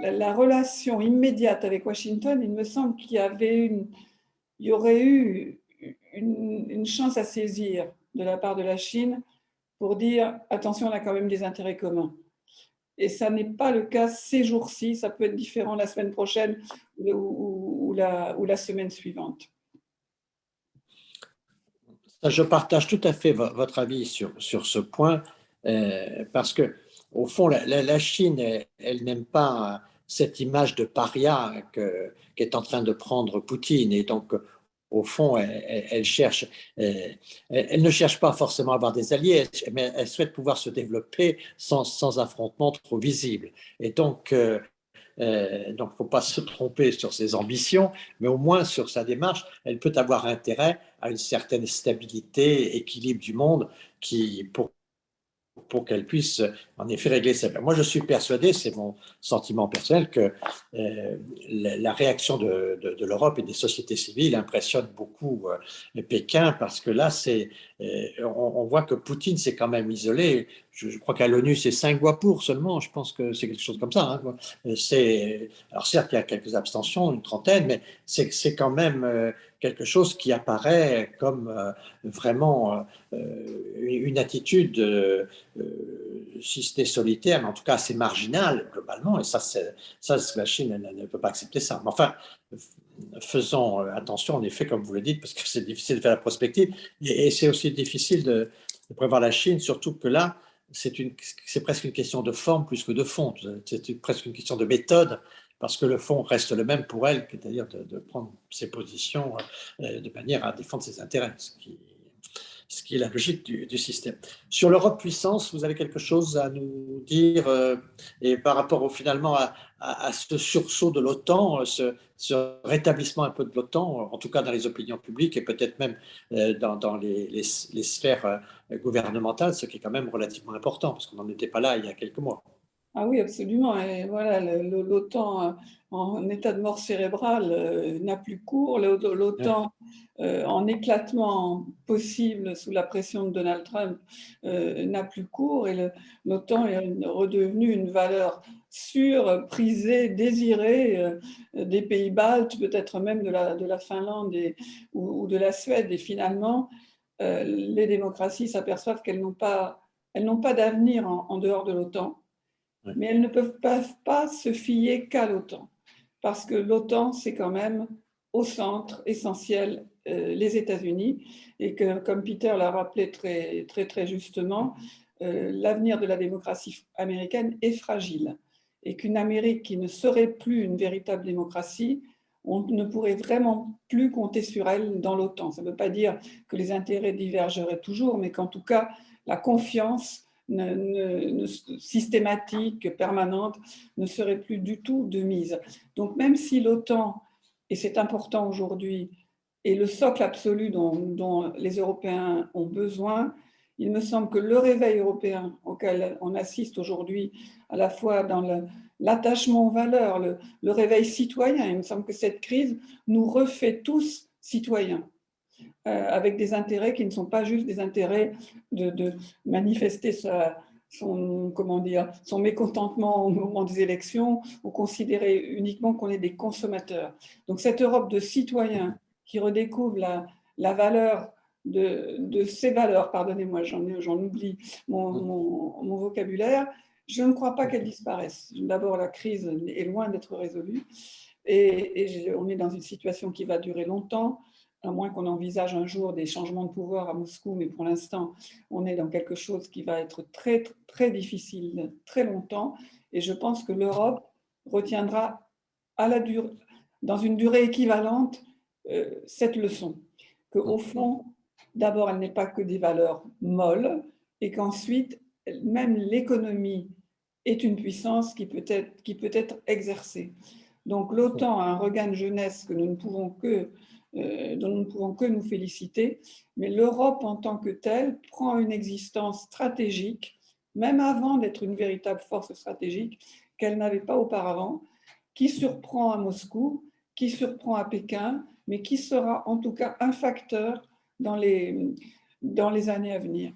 la relation immédiate avec Washington, il me semble qu'il y aurait eu une chance à saisir de la part de la Chine pour dire attention, on a quand même des intérêts communs. Et ça n'est pas le cas ces jours-ci, ça peut être différent la semaine prochaine ou la semaine suivante. Je partage tout à fait votre avis sur ce point, parce que, au fond, la Chine, elle n'aime pas cette image de paria qu'est en train de prendre Poutine. Et donc, au fond, elle ne cherche pas forcément à avoir des alliés, mais elle souhaite pouvoir se développer sans affrontement trop visible. Et donc, il ne faut pas se tromper sur ses ambitions, mais au moins sur sa démarche, elle peut avoir intérêt à une certaine stabilité, équilibre du monde pour qu'elle puisse en effet régler ça. Moi, je suis persuadé, c'est mon sentiment personnel, que la réaction de l'Europe et des sociétés civiles impressionne beaucoup Pékin, parce que là, c'est on voit que Poutine s'est quand même isolé. Je crois qu'à l'ONU, c'est 5 voix pour seulement. Je pense que c'est quelque chose comme ça. Hein. Alors certes, il y a quelques abstentions, une trentaine, mais c'est quand même quelque chose qui apparaît comme vraiment une attitude, si ce n'est solitaire, mais en tout cas assez marginale globalement. Et ça la Chine ne peut pas accepter ça. Mais enfin, faisons attention, en effet, comme vous le dites, parce que c'est difficile de faire la prospective, et c'est aussi difficile de prévoir la Chine, surtout que là, c'est presque une question de forme plus que de fond, c'est presque une question de méthode, parce que le fond reste le même pour elle, c'est-à-dire de prendre ses positions de manière à défendre ses intérêts, ce qui est la logique du système. Sur l'Europe puissance, vous avez quelque chose à nous dire et par rapport finalement à ce sursaut de l'OTAN, ce rétablissement un peu de l'OTAN, en tout cas dans les opinions publiques et peut-être même dans les sphères gouvernementales, ce qui est quand même relativement important, parce qu'on n'en était pas là il y a quelques mois. Ah oui, absolument. Et voilà, l'OTAN en état de mort cérébrale n'a plus cours. L'OTAN en éclatement possible sous la pression de Donald Trump n'a plus cours. Et l'OTAN est redevenue une valeur sûre, prisée, désirée des pays baltes, peut-être même de la Finlande ou de la Suède. Et finalement, les démocraties s'aperçoivent qu'elles n'ont pas d'avenir en dehors de l'OTAN. Mais elles ne peuvent pas se fier qu'à l'OTAN, parce que l'OTAN, c'est quand même au centre essentiel les États-Unis, et que, comme Peter l'a rappelé très justement, l'avenir de la démocratie américaine est fragile, et qu'une Amérique qui ne serait plus une véritable démocratie, on ne pourrait vraiment plus compter sur elle dans l'OTAN. Ça ne veut pas dire que les intérêts divergeraient toujours, mais qu'en tout cas, la confiance systématique, permanente, ne serait plus du tout de mise. Donc même si l'OTAN, et c'est important aujourd'hui, est le socle absolu dont les Européens ont besoin, il me semble que le réveil européen auquel on assiste aujourd'hui, à la fois dans l'attachement aux valeurs, le réveil citoyen, il me semble que cette crise nous refait tous citoyens. Avec des intérêts qui ne sont pas juste des intérêts de manifester son mécontentement au moment des élections ou considérer uniquement qu'on est des consommateurs. Donc cette Europe de citoyens qui redécouvre la valeur de ces valeurs, pardonnez-moi, j'en oublie mon vocabulaire, je ne crois pas qu'elles disparaissent. D'abord, la crise est loin d'être résolue et on est dans une situation qui va durer longtemps, à moins qu'on envisage un jour des changements de pouvoir à Moscou, mais pour l'instant, on est dans quelque chose qui va être très difficile, très longtemps, et je pense que l'Europe retiendra dans une durée équivalente cette leçon, qu'au fond, d'abord, elle n'est pas que des valeurs molles, et qu'ensuite, même l'économie est une puissance qui peut être exercée. Donc l'OTAN a un regain de jeunesse que nous ne pouvons que dont nous ne pouvons que nous féliciter, mais l'Europe en tant que telle prend une existence stratégique, même avant d'être une véritable force stratégique, qu'elle n'avait pas auparavant, qui surprend à Moscou, qui surprend à Pékin, mais qui sera en tout cas un facteur dans les années à venir.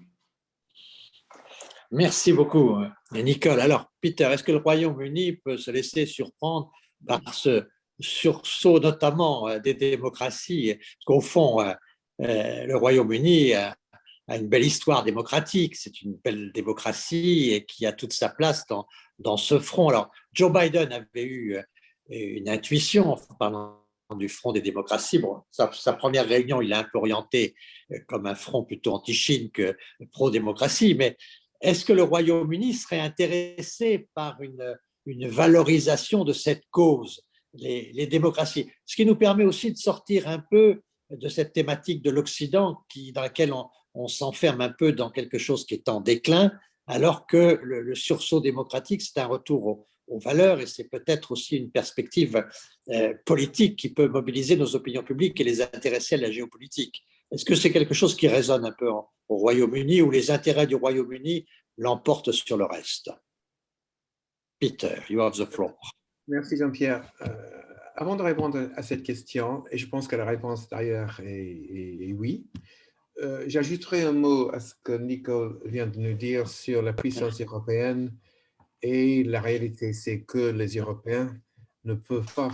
Merci beaucoup, Nicole. Alors, Peter, est-ce que le Royaume-Uni peut se laisser surprendre par ce sursaut notamment des démocraties, parce qu'au fond, le Royaume-Uni a une belle histoire démocratique, c'est une belle démocratie et qui a toute sa place dans ce front. Alors, Joe Biden avait eu une intuition en parlant du front des démocraties. Bon, sa première réunion, il a un peu orienté comme un front plutôt anti-Chine que pro-démocratie, mais est-ce que le Royaume-Uni serait intéressé par une valorisation de cette cause, les démocraties, ce qui nous permet aussi de sortir un peu de cette thématique de l'Occident dans laquelle on s'enferme un peu dans quelque chose qui est en déclin, alors que le sursaut démocratique, c'est un retour aux valeurs et c'est peut-être aussi une perspective politique qui peut mobiliser nos opinions publiques et les intéresser à la géopolitique. Est-ce que c'est quelque chose qui résonne un peu au Royaume-Uni, où les intérêts du Royaume-Uni l'emportent sur le reste? Peter, you have the floor. Merci Jean-Pierre. Avant de répondre à cette question, et je pense que la réponse d'ailleurs est oui, J'ajouterai un mot à ce que Nicole vient de nous dire sur la puissance européenne et la réalité, c'est que les Européens ne peuvent pas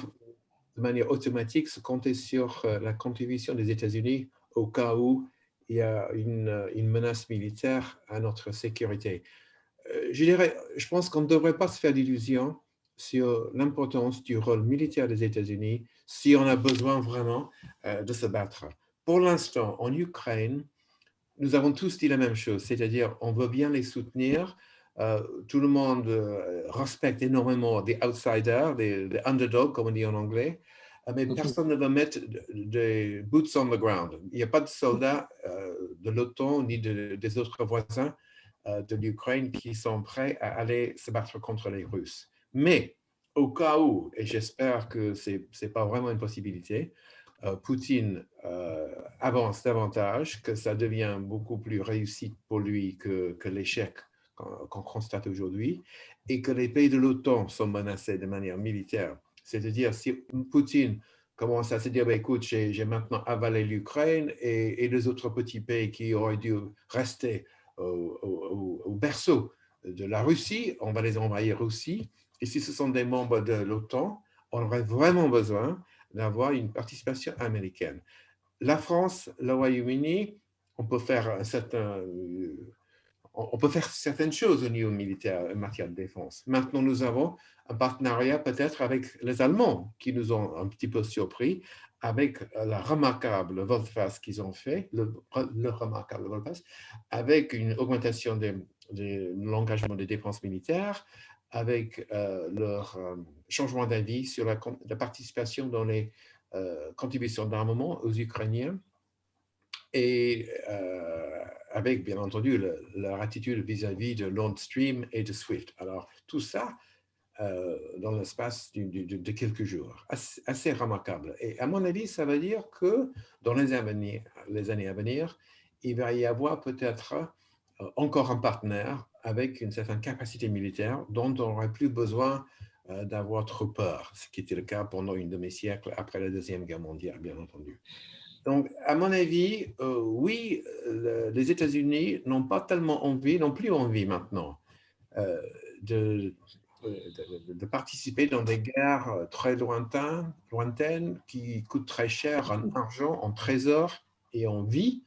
de manière automatique se compter sur la contribution des États-Unis au cas où il y a une menace militaire à notre sécurité. Je pense qu'on ne devrait pas se faire d'illusions sur l'importance du rôle militaire des États-Unis si on a besoin vraiment de se battre. Pour l'instant, en Ukraine, nous avons tous dit la même chose, c'est-à-dire on veut bien les soutenir. Tout le monde respecte énormément des outsiders, des underdogs, comme on dit en anglais, mais personne ne va mettre des boots on the ground. Il n'y a pas de soldats de l'OTAN ni des autres voisins de l'Ukraine qui sont prêts à aller se battre contre les Russes. Mais au cas où, et j'espère que ce n'est pas vraiment une possibilité, Poutine avance davantage, que ça devient beaucoup plus réussi pour lui que l'échec qu'on constate aujourd'hui, et que les pays de l'OTAN sont menacés de manière militaire. C'est-à-dire, si Poutine commence à se dire, bah, écoute, j'ai maintenant avalé l'Ukraine et les autres petits pays qui auraient dû rester au berceau de la Russie, on va les envahir aussi. Et si ce sont des membres de l'OTAN, on aurait vraiment besoin d'avoir une participation américaine. La France, le Royaume-Uni, on peut faire certaines choses au niveau militaire en matière de défense. Maintenant, nous avons un partenariat peut-être avec les Allemands qui nous ont un petit peu surpris avec la remarquable volte-face qu'ils ont fait, le remarquable volte-face, avec une augmentation de l'engagement des dépenses militaires, avec leur changement d'avis sur la participation dans les contributions d'armement aux Ukrainiens et avec, bien entendu, leur attitude vis-à-vis de Nord Stream et de SWIFT. Alors, tout ça dans l'espace de quelques jours, assez remarquable. Et à mon avis, ça veut dire que dans les années à venir, il va y avoir peut-être encore un partenaire avec une certaine capacité militaire dont on n'aurait plus besoin d'avoir trop peur, ce qui était le cas pendant une demi-siècle après la Deuxième Guerre mondiale, bien entendu. Donc, à mon avis, oui, les États-Unis n'ont pas tellement envie, n'ont plus envie maintenant de participer dans des guerres très lointaines qui coûtent très cher en argent, en trésor et en vie.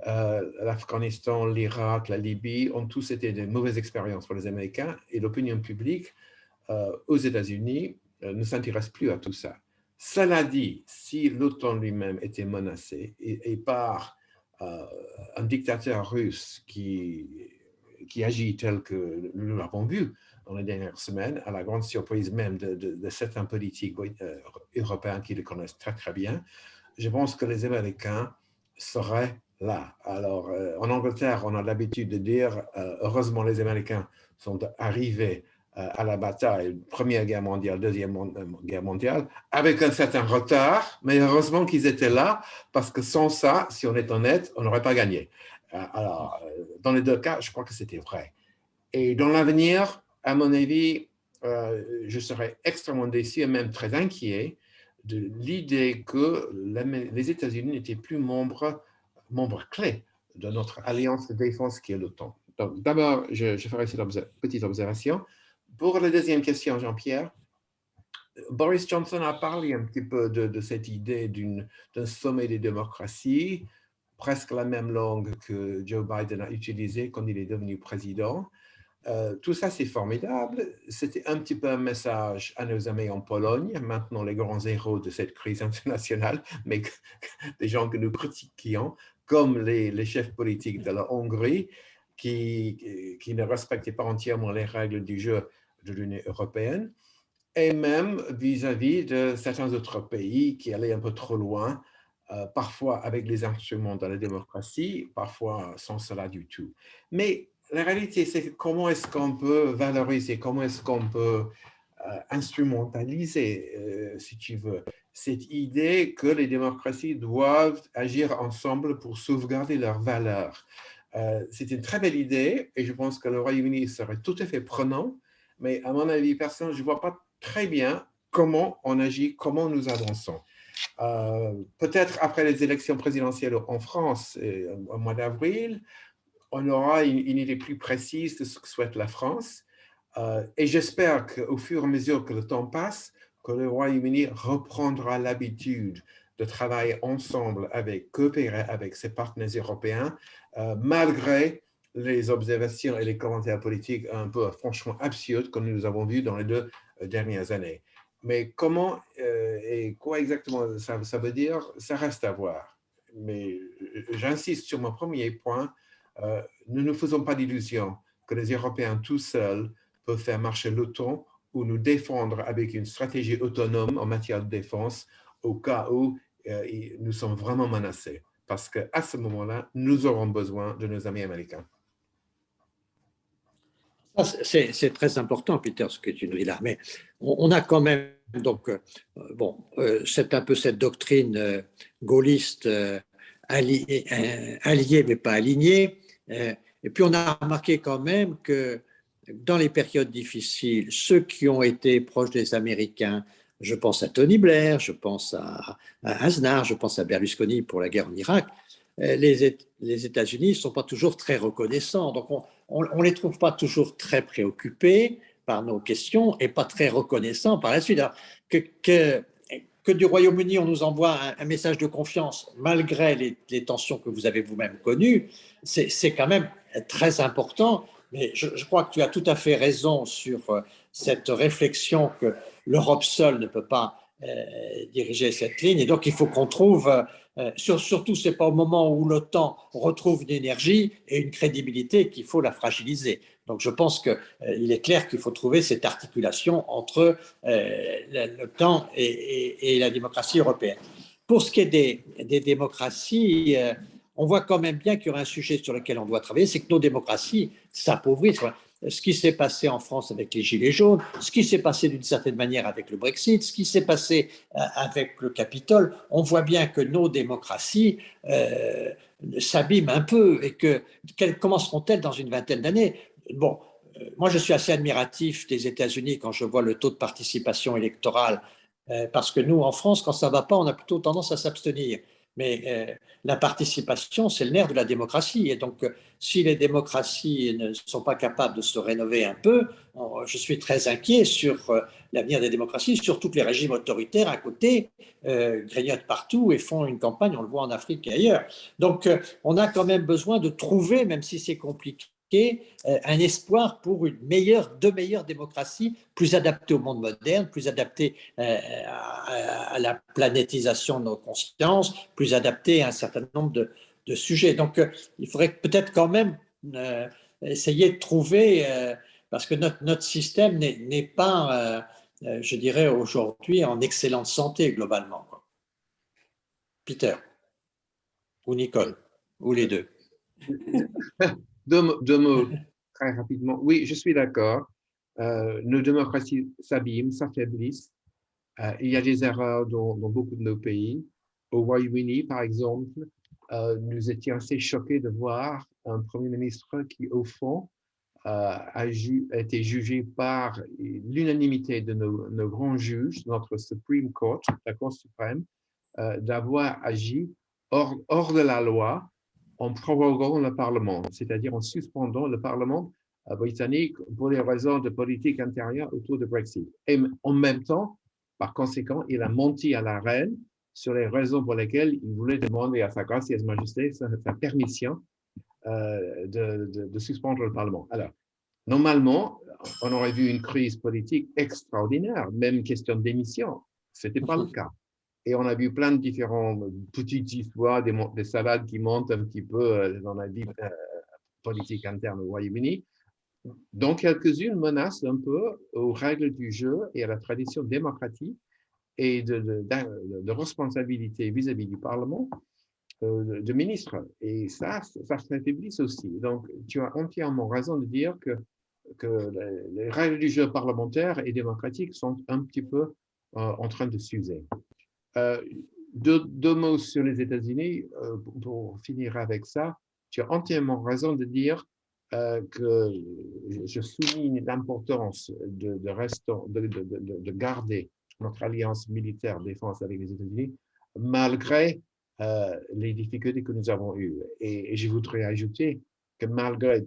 L'Afghanistan, l'Irak, la Libye ont tous été de mauvaises expériences pour les Américains et l'opinion publique aux États-Unis ne s'intéresse plus à tout ça. Cela dit, si l'OTAN lui-même était menacé et par un dictateur russe qui agit tel que nous l'avons vu dans les dernières semaines, à la grande surprise même de certains politiques européens qui le connaissent très très bien, je pense que les Américains seraient là. Alors, en Angleterre, on a l'habitude de dire heureusement les Américains sont arrivés à la bataille, Première Guerre mondiale, Deuxième Guerre mondiale, avec un certain retard, mais heureusement qu'ils étaient là, parce que sans ça, si on est honnête, on n'aurait pas gagné. Alors, dans les deux cas, je crois que c'était vrai. Et dans l'avenir, à mon avis, je serais extrêmement déçu et même très inquiet de l'idée que les États-Unis n'étaient plus membres clés de notre alliance de défense qui est l'OTAN. Donc, d'abord, je ferai cette petite observation. Pour la deuxième question, Jean-Pierre, Boris Johnson a parlé un petit peu de cette idée d'un sommet des démocraties, presque la même langue que Joe Biden a utilisée quand il est devenu président. Tout ça, c'est formidable. C'était un petit peu un message à nos amis en Pologne, maintenant les grands héros de cette crise internationale, mais des gens que nous critiquions, comme les chefs politiques de la Hongrie, qui ne respectaient pas entièrement les règles du jeu de l'Union européenne, et même vis-à-vis de certains autres pays qui allaient un peu trop loin, parfois avec les instruments de la démocratie, parfois sans cela du tout. Mais la réalité, c'est comment est-ce qu'on peut valoriser, comment est-ce qu'on peut instrumentaliser, si tu veux, cette idée que les démocraties doivent agir ensemble pour sauvegarder leurs valeurs. C'est une très belle idée et je pense que le Royaume-Uni serait tout à fait prenant, mais à mon avis personnel, je ne vois pas très bien comment on agit, comment nous avançons. Peut-être après les élections présidentielles en France, au mois d'avril, on aura une idée plus précise de ce que souhaite la France. Et j'espère qu'au fur et à mesure que le temps passe, que le Royaume-Uni reprendra l'habitude de travailler ensemble, coopérer avec ses partenaires européens, malgré les observations et les commentaires politiques un peu franchement absurdes que nous avons vus dans les 2 dernières années. Mais comment et quoi exactement ça veut dire, ça reste à voir. Mais j'insiste sur mon premier point, nous ne faisons pas d'illusions que les Européens tout seuls peuvent faire marcher l'OTAN ou nous défendre avec une stratégie autonome en matière de défense au cas où nous sommes vraiment menacés. Parce qu'à ce moment-là, nous aurons besoin de nos amis américains. C'est très important, Peter, ce que tu nous dis là. Mais on a quand même, donc, c'est un peu cette doctrine gaulliste alliée, mais pas alignée. Et puis, on a remarqué quand même que dans les périodes difficiles, ceux qui ont été proches des Américains, je pense à Tony Blair, je pense à Aznar, je pense à Berlusconi pour la guerre en Irak, les États-Unis ne sont pas toujours très reconnaissants. Donc, on ne les trouve pas toujours très préoccupés par nos questions et pas très reconnaissants par la suite. Alors, que du Royaume-Uni, on nous envoie un message de confiance malgré les tensions que vous avez vous-même connues, c'est quand même très important. Mais je crois que tu as tout à fait raison sur cette réflexion que l'Europe seule ne peut pas diriger cette ligne. Et donc, il faut qu'on trouve, surtout, ce n'est pas au moment où l'OTAN retrouve une énergie et une crédibilité qu'il faut la fragiliser. Donc, je pense qu'il est clair qu'il faut trouver cette articulation entre l'OTAN et la démocratie européenne. Pour ce qui est des démocraties, on voit quand même bien qu'il y aura un sujet sur lequel on doit travailler, c'est que nos démocraties s'appauvrissent. Ce qui s'est passé en France avec les Gilets jaunes, ce qui s'est passé d'une certaine manière avec le Brexit, ce qui s'est passé avec le Capitole, on voit bien que nos démocraties s'abîment un peu et comment seront-elles dans une vingtaine d'années? Bon, moi je suis assez admiratif des États-Unis quand je vois le taux de participation électorale, parce que nous en France, quand ça ne va pas, on a plutôt tendance à s'abstenir. Mais la participation, c'est le nerf de la démocratie. Et donc, si les démocraties ne sont pas capables de se rénover un peu, je suis très inquiet sur l'avenir des démocraties, surtout que les régimes autoritaires à côté grignotent partout et font une campagne, on le voit en Afrique et ailleurs. Donc, on a quand même besoin de trouver, même si c'est compliqué, un espoir pour de meilleures démocraties, plus adaptées au monde moderne, plus adaptées à la planétisation de nos consciences, plus adaptées à un certain nombre de sujets. Donc, il faudrait peut-être quand même essayer de trouver, parce que notre système n'est pas, je dirais, aujourd'hui en excellente santé globalement. Peter, ou Nicole, ou les deux. Deux mots très rapidement. Oui, je suis d'accord. Nos démocraties s'abîment, s'affaiblissent. Il y a des erreurs dans beaucoup de nos pays. Au Royaume-Uni, par exemple, nous étions assez choqués de voir un Premier ministre qui, au fond, a été jugé par l'unanimité de nos grands juges, notre Supreme Court, la Cour suprême, d'avoir agi hors de la loi, en proroguant le Parlement, c'est-à-dire en suspendant le Parlement britannique pour des raisons de politique intérieure autour de Brexit. Et en même temps, par conséquent, il a menti à la reine sur les raisons pour lesquelles il voulait demander à sa grâce et à sa majesté sa permission de suspendre le Parlement. Alors, normalement, on aurait vu une crise politique extraordinaire, même question de démission. Ce n'était pas le cas. Et on a vu plein de différentes petites histoires, des salades qui montent un petit peu dans la vie politique interne au Royaume-Uni, dont quelques-unes menacent un peu aux règles du jeu et à la tradition démocratique et de responsabilité vis-à-vis du Parlement de ministres. Et ça s'affaiblit aussi. Donc, tu as entièrement raison de dire que les règles du jeu parlementaire et démocratique sont un petit peu en train de s'user. Deux mots sur les États-Unis pour finir avec ça. Tu as entièrement raison de dire que je souligne l'importance de garder notre alliance militaire défense avec les États-Unis malgré les difficultés que nous avons eues. Et je voudrais ajouter que malgré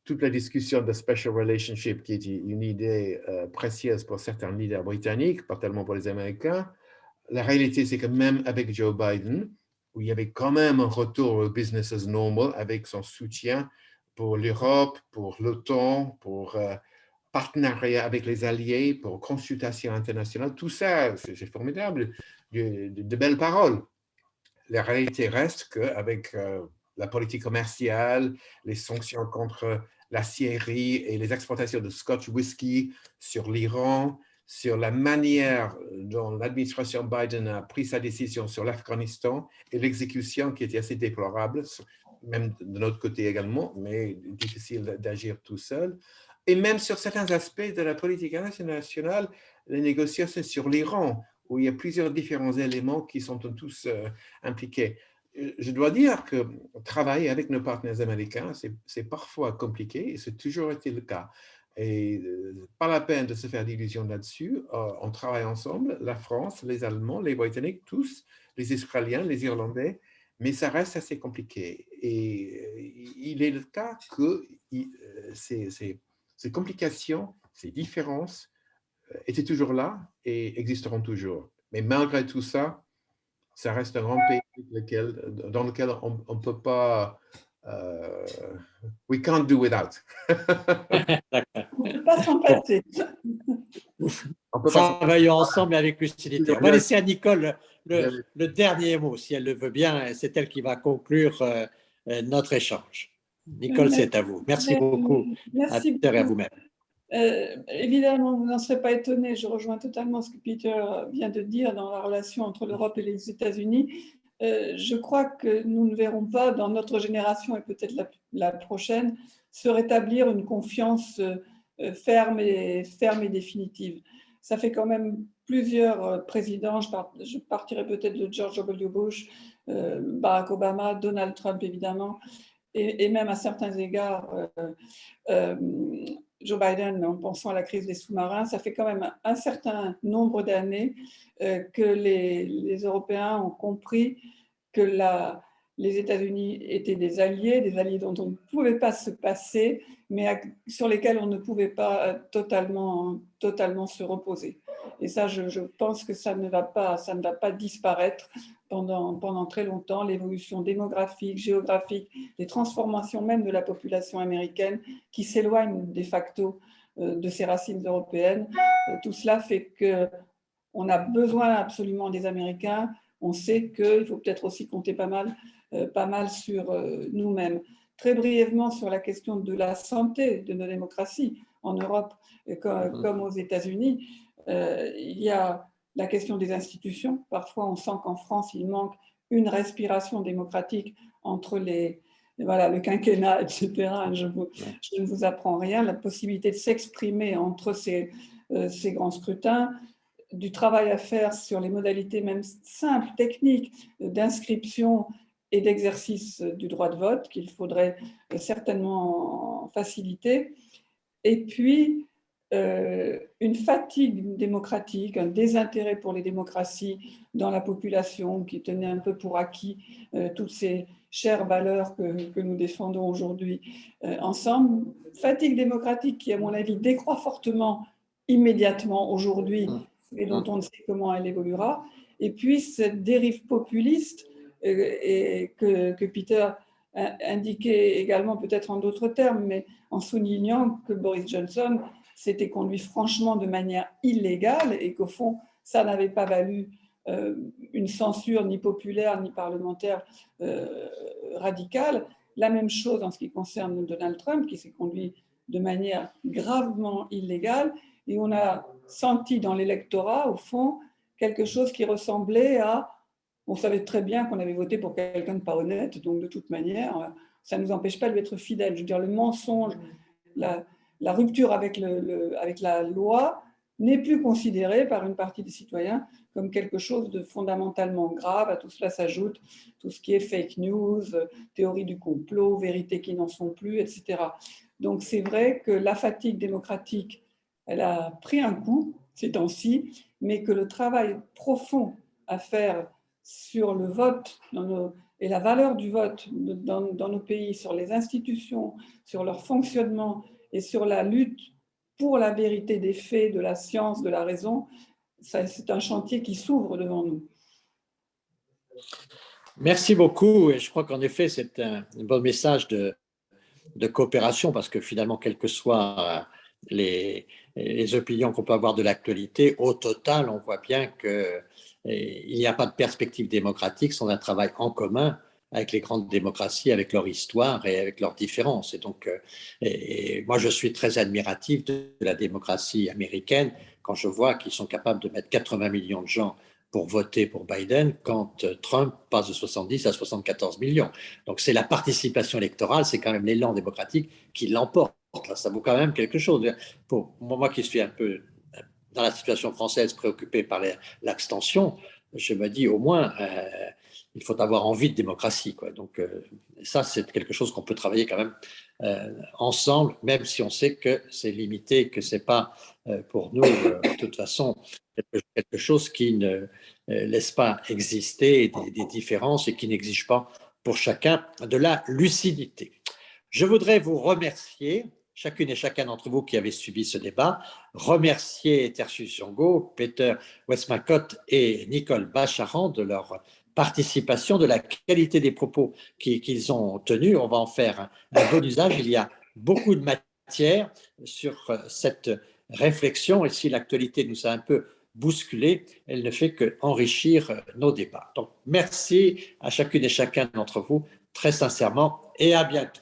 toute la discussion de special relationship, qui est une idée précieuse pour certains leaders britanniques, pas tellement pour les Américains, la réalité, c'est que même avec Joe Biden, où il y avait quand même un retour au business as normal avec son soutien pour l'Europe, pour l'OTAN, pour partenariat avec les alliés, pour consultation internationale, tout ça, c'est formidable, de belles paroles. La réalité reste qu'avec la politique commerciale, les sanctions contre la Syrie et les exportations de Scotch whisky sur l'Iran, sur la manière dont l'administration Biden a pris sa décision sur l'Afghanistan et l'exécution qui était assez déplorable, même de notre côté également, mais difficile d'agir tout seul. Et même sur certains aspects de la politique internationale, les négociations sur l'Iran, où il y a plusieurs différents éléments qui sont tous impliqués. Je dois dire que travailler avec nos partenaires américains, c'est parfois compliqué et c'est toujours été le cas. Et pas la peine de se faire d'illusions là-dessus. On travaille ensemble, la France, les Allemands, les Britanniques, tous, les Israéliens, les Irlandais, mais ça reste assez compliqué. Et il est le cas que ces complications, ces différences étaient toujours là et existeront toujours. Mais malgré tout ça, ça reste un grand pays dans lequel on ne peut pas... we can't do without. On ne peut pas s'en passer. Travaillons ensemble avec lucidité. On va laisser à Nicole le dernier mot, si elle le veut bien. C'est elle qui va conclure notre échange. Nicole, c'est à vous. Merci beaucoup. Merci beaucoup. À vous-même. Évidemment, vous n'en serez pas étonné, je rejoins totalement ce que Peter vient de dire dans la relation entre l'Europe et les États-Unis. Je crois que nous ne verrons pas dans notre génération et peut-être la prochaine se rétablir une confiance ferme et définitive. Ça fait quand même plusieurs présidents, je partirai peut-être de George W. Bush, Barack Obama, Donald Trump évidemment, et même à certains égards Joe Biden, en pensant à la crise des sous-marins, ça fait quand même un certain nombre d'années que les Européens ont compris que les États-Unis étaient des alliés dont on ne pouvait pas se passer, mais sur lesquels on ne pouvait pas totalement se reposer. Et ça, je pense que ça ne va pas disparaître pendant très longtemps. L'évolution démographique, géographique, les transformations même de la population américaine qui s'éloigne de facto de ses racines européennes, tout cela fait qu'on a besoin absolument des Américains. On sait qu'il faut peut-être aussi compter pas mal sur nous-mêmes. Très brièvement sur la question de la santé de nos démocraties en Europe comme aux États-Unis, il y a la question des institutions. Parfois, on sent qu'en France, il manque une respiration démocratique entre le quinquennat, etc. Je ne vous apprends rien. La possibilité de s'exprimer entre ces grands scrutins, du travail à faire sur les modalités même simples, techniques, d'inscription et d'exercice du droit de vote qu'il faudrait certainement faciliter. Et puis, une fatigue démocratique, un désintérêt pour les démocraties dans la population qui tenait un peu pour acquis toutes ces chères valeurs que nous défendons aujourd'hui ensemble. Fatigue démocratique qui, à mon avis, décroît fortement immédiatement aujourd'hui et dont on ne sait comment elle évoluera. Et puis, cette dérive populiste et que Peter indiquait également, peut-être en d'autres termes, mais en soulignant que Boris Johnson s'était conduit franchement de manière illégale et qu'au fond, ça n'avait pas valu une censure ni populaire ni parlementaire radicale. La même chose en ce qui concerne Donald Trump, qui s'est conduit de manière gravement illégale. Et on a senti dans l'électorat, au fond, quelque chose qui ressemblait à... On savait très bien qu'on avait voté pour quelqu'un de pas honnête, donc de toute manière, ça ne nous empêche pas de lui être fidèle. Je veux dire, le mensonge, la rupture avec la loi n'est plus considérée par une partie des citoyens comme quelque chose de fondamentalement grave. À tout cela s'ajoute tout ce qui est fake news, théorie du complot, vérités qui n'en sont plus, etc. Donc c'est vrai que la fatigue démocratique, elle a pris un coup ces temps-ci, mais que le travail profond à faire sur le vote et la valeur du vote dans nos pays, sur les institutions, sur leur fonctionnement et sur la lutte pour la vérité des faits, de la science, de la raison, c'est un chantier qui s'ouvre devant nous. Merci beaucoup. Et je crois qu'en effet, c'est un bon message de coopération parce que finalement, quelles que soient les opinions qu'on peut avoir de l'actualité, au total, on voit bien qu'il n'y a pas de perspective démocratique sans un travail en commun avec les grandes démocraties, avec leur histoire et avec leurs différences. Et donc, moi, je suis très admiratif de la démocratie américaine quand je vois qu'ils sont capables de mettre 80 millions de gens pour voter pour Biden quand Trump passe de 70 à 74 millions. Donc, c'est la participation électorale, c'est quand même l'élan démocratique qui l'emporte. Là, ça vaut quand même quelque chose. Pour moi qui suis un peu dans la situation française préoccupé par l'abstention, je me dis au moins, il faut avoir envie de démocratie, quoi. Donc, ça, c'est quelque chose qu'on peut travailler quand même ensemble, même si on sait que c'est limité, que ce n'est pas pour nous, de toute façon, quelque chose qui ne laisse pas exister des différences et qui n'exige pas pour chacun de la lucidité. Je voudrais vous remercier, chacune et chacun d'entre vous qui avez suivi ce débat, remercier Tertius Jongo, Peter Westmacott et Nicole Bacharan de leur participation, de la qualité des propos qu'ils ont tenus. On va en faire un bon usage. Il y a beaucoup de matière sur cette réflexion et si l'actualité nous a un peu bousculé, elle ne fait qu'enrichir nos débats. Donc, merci à chacune et chacun d'entre vous, très sincèrement, et à bientôt.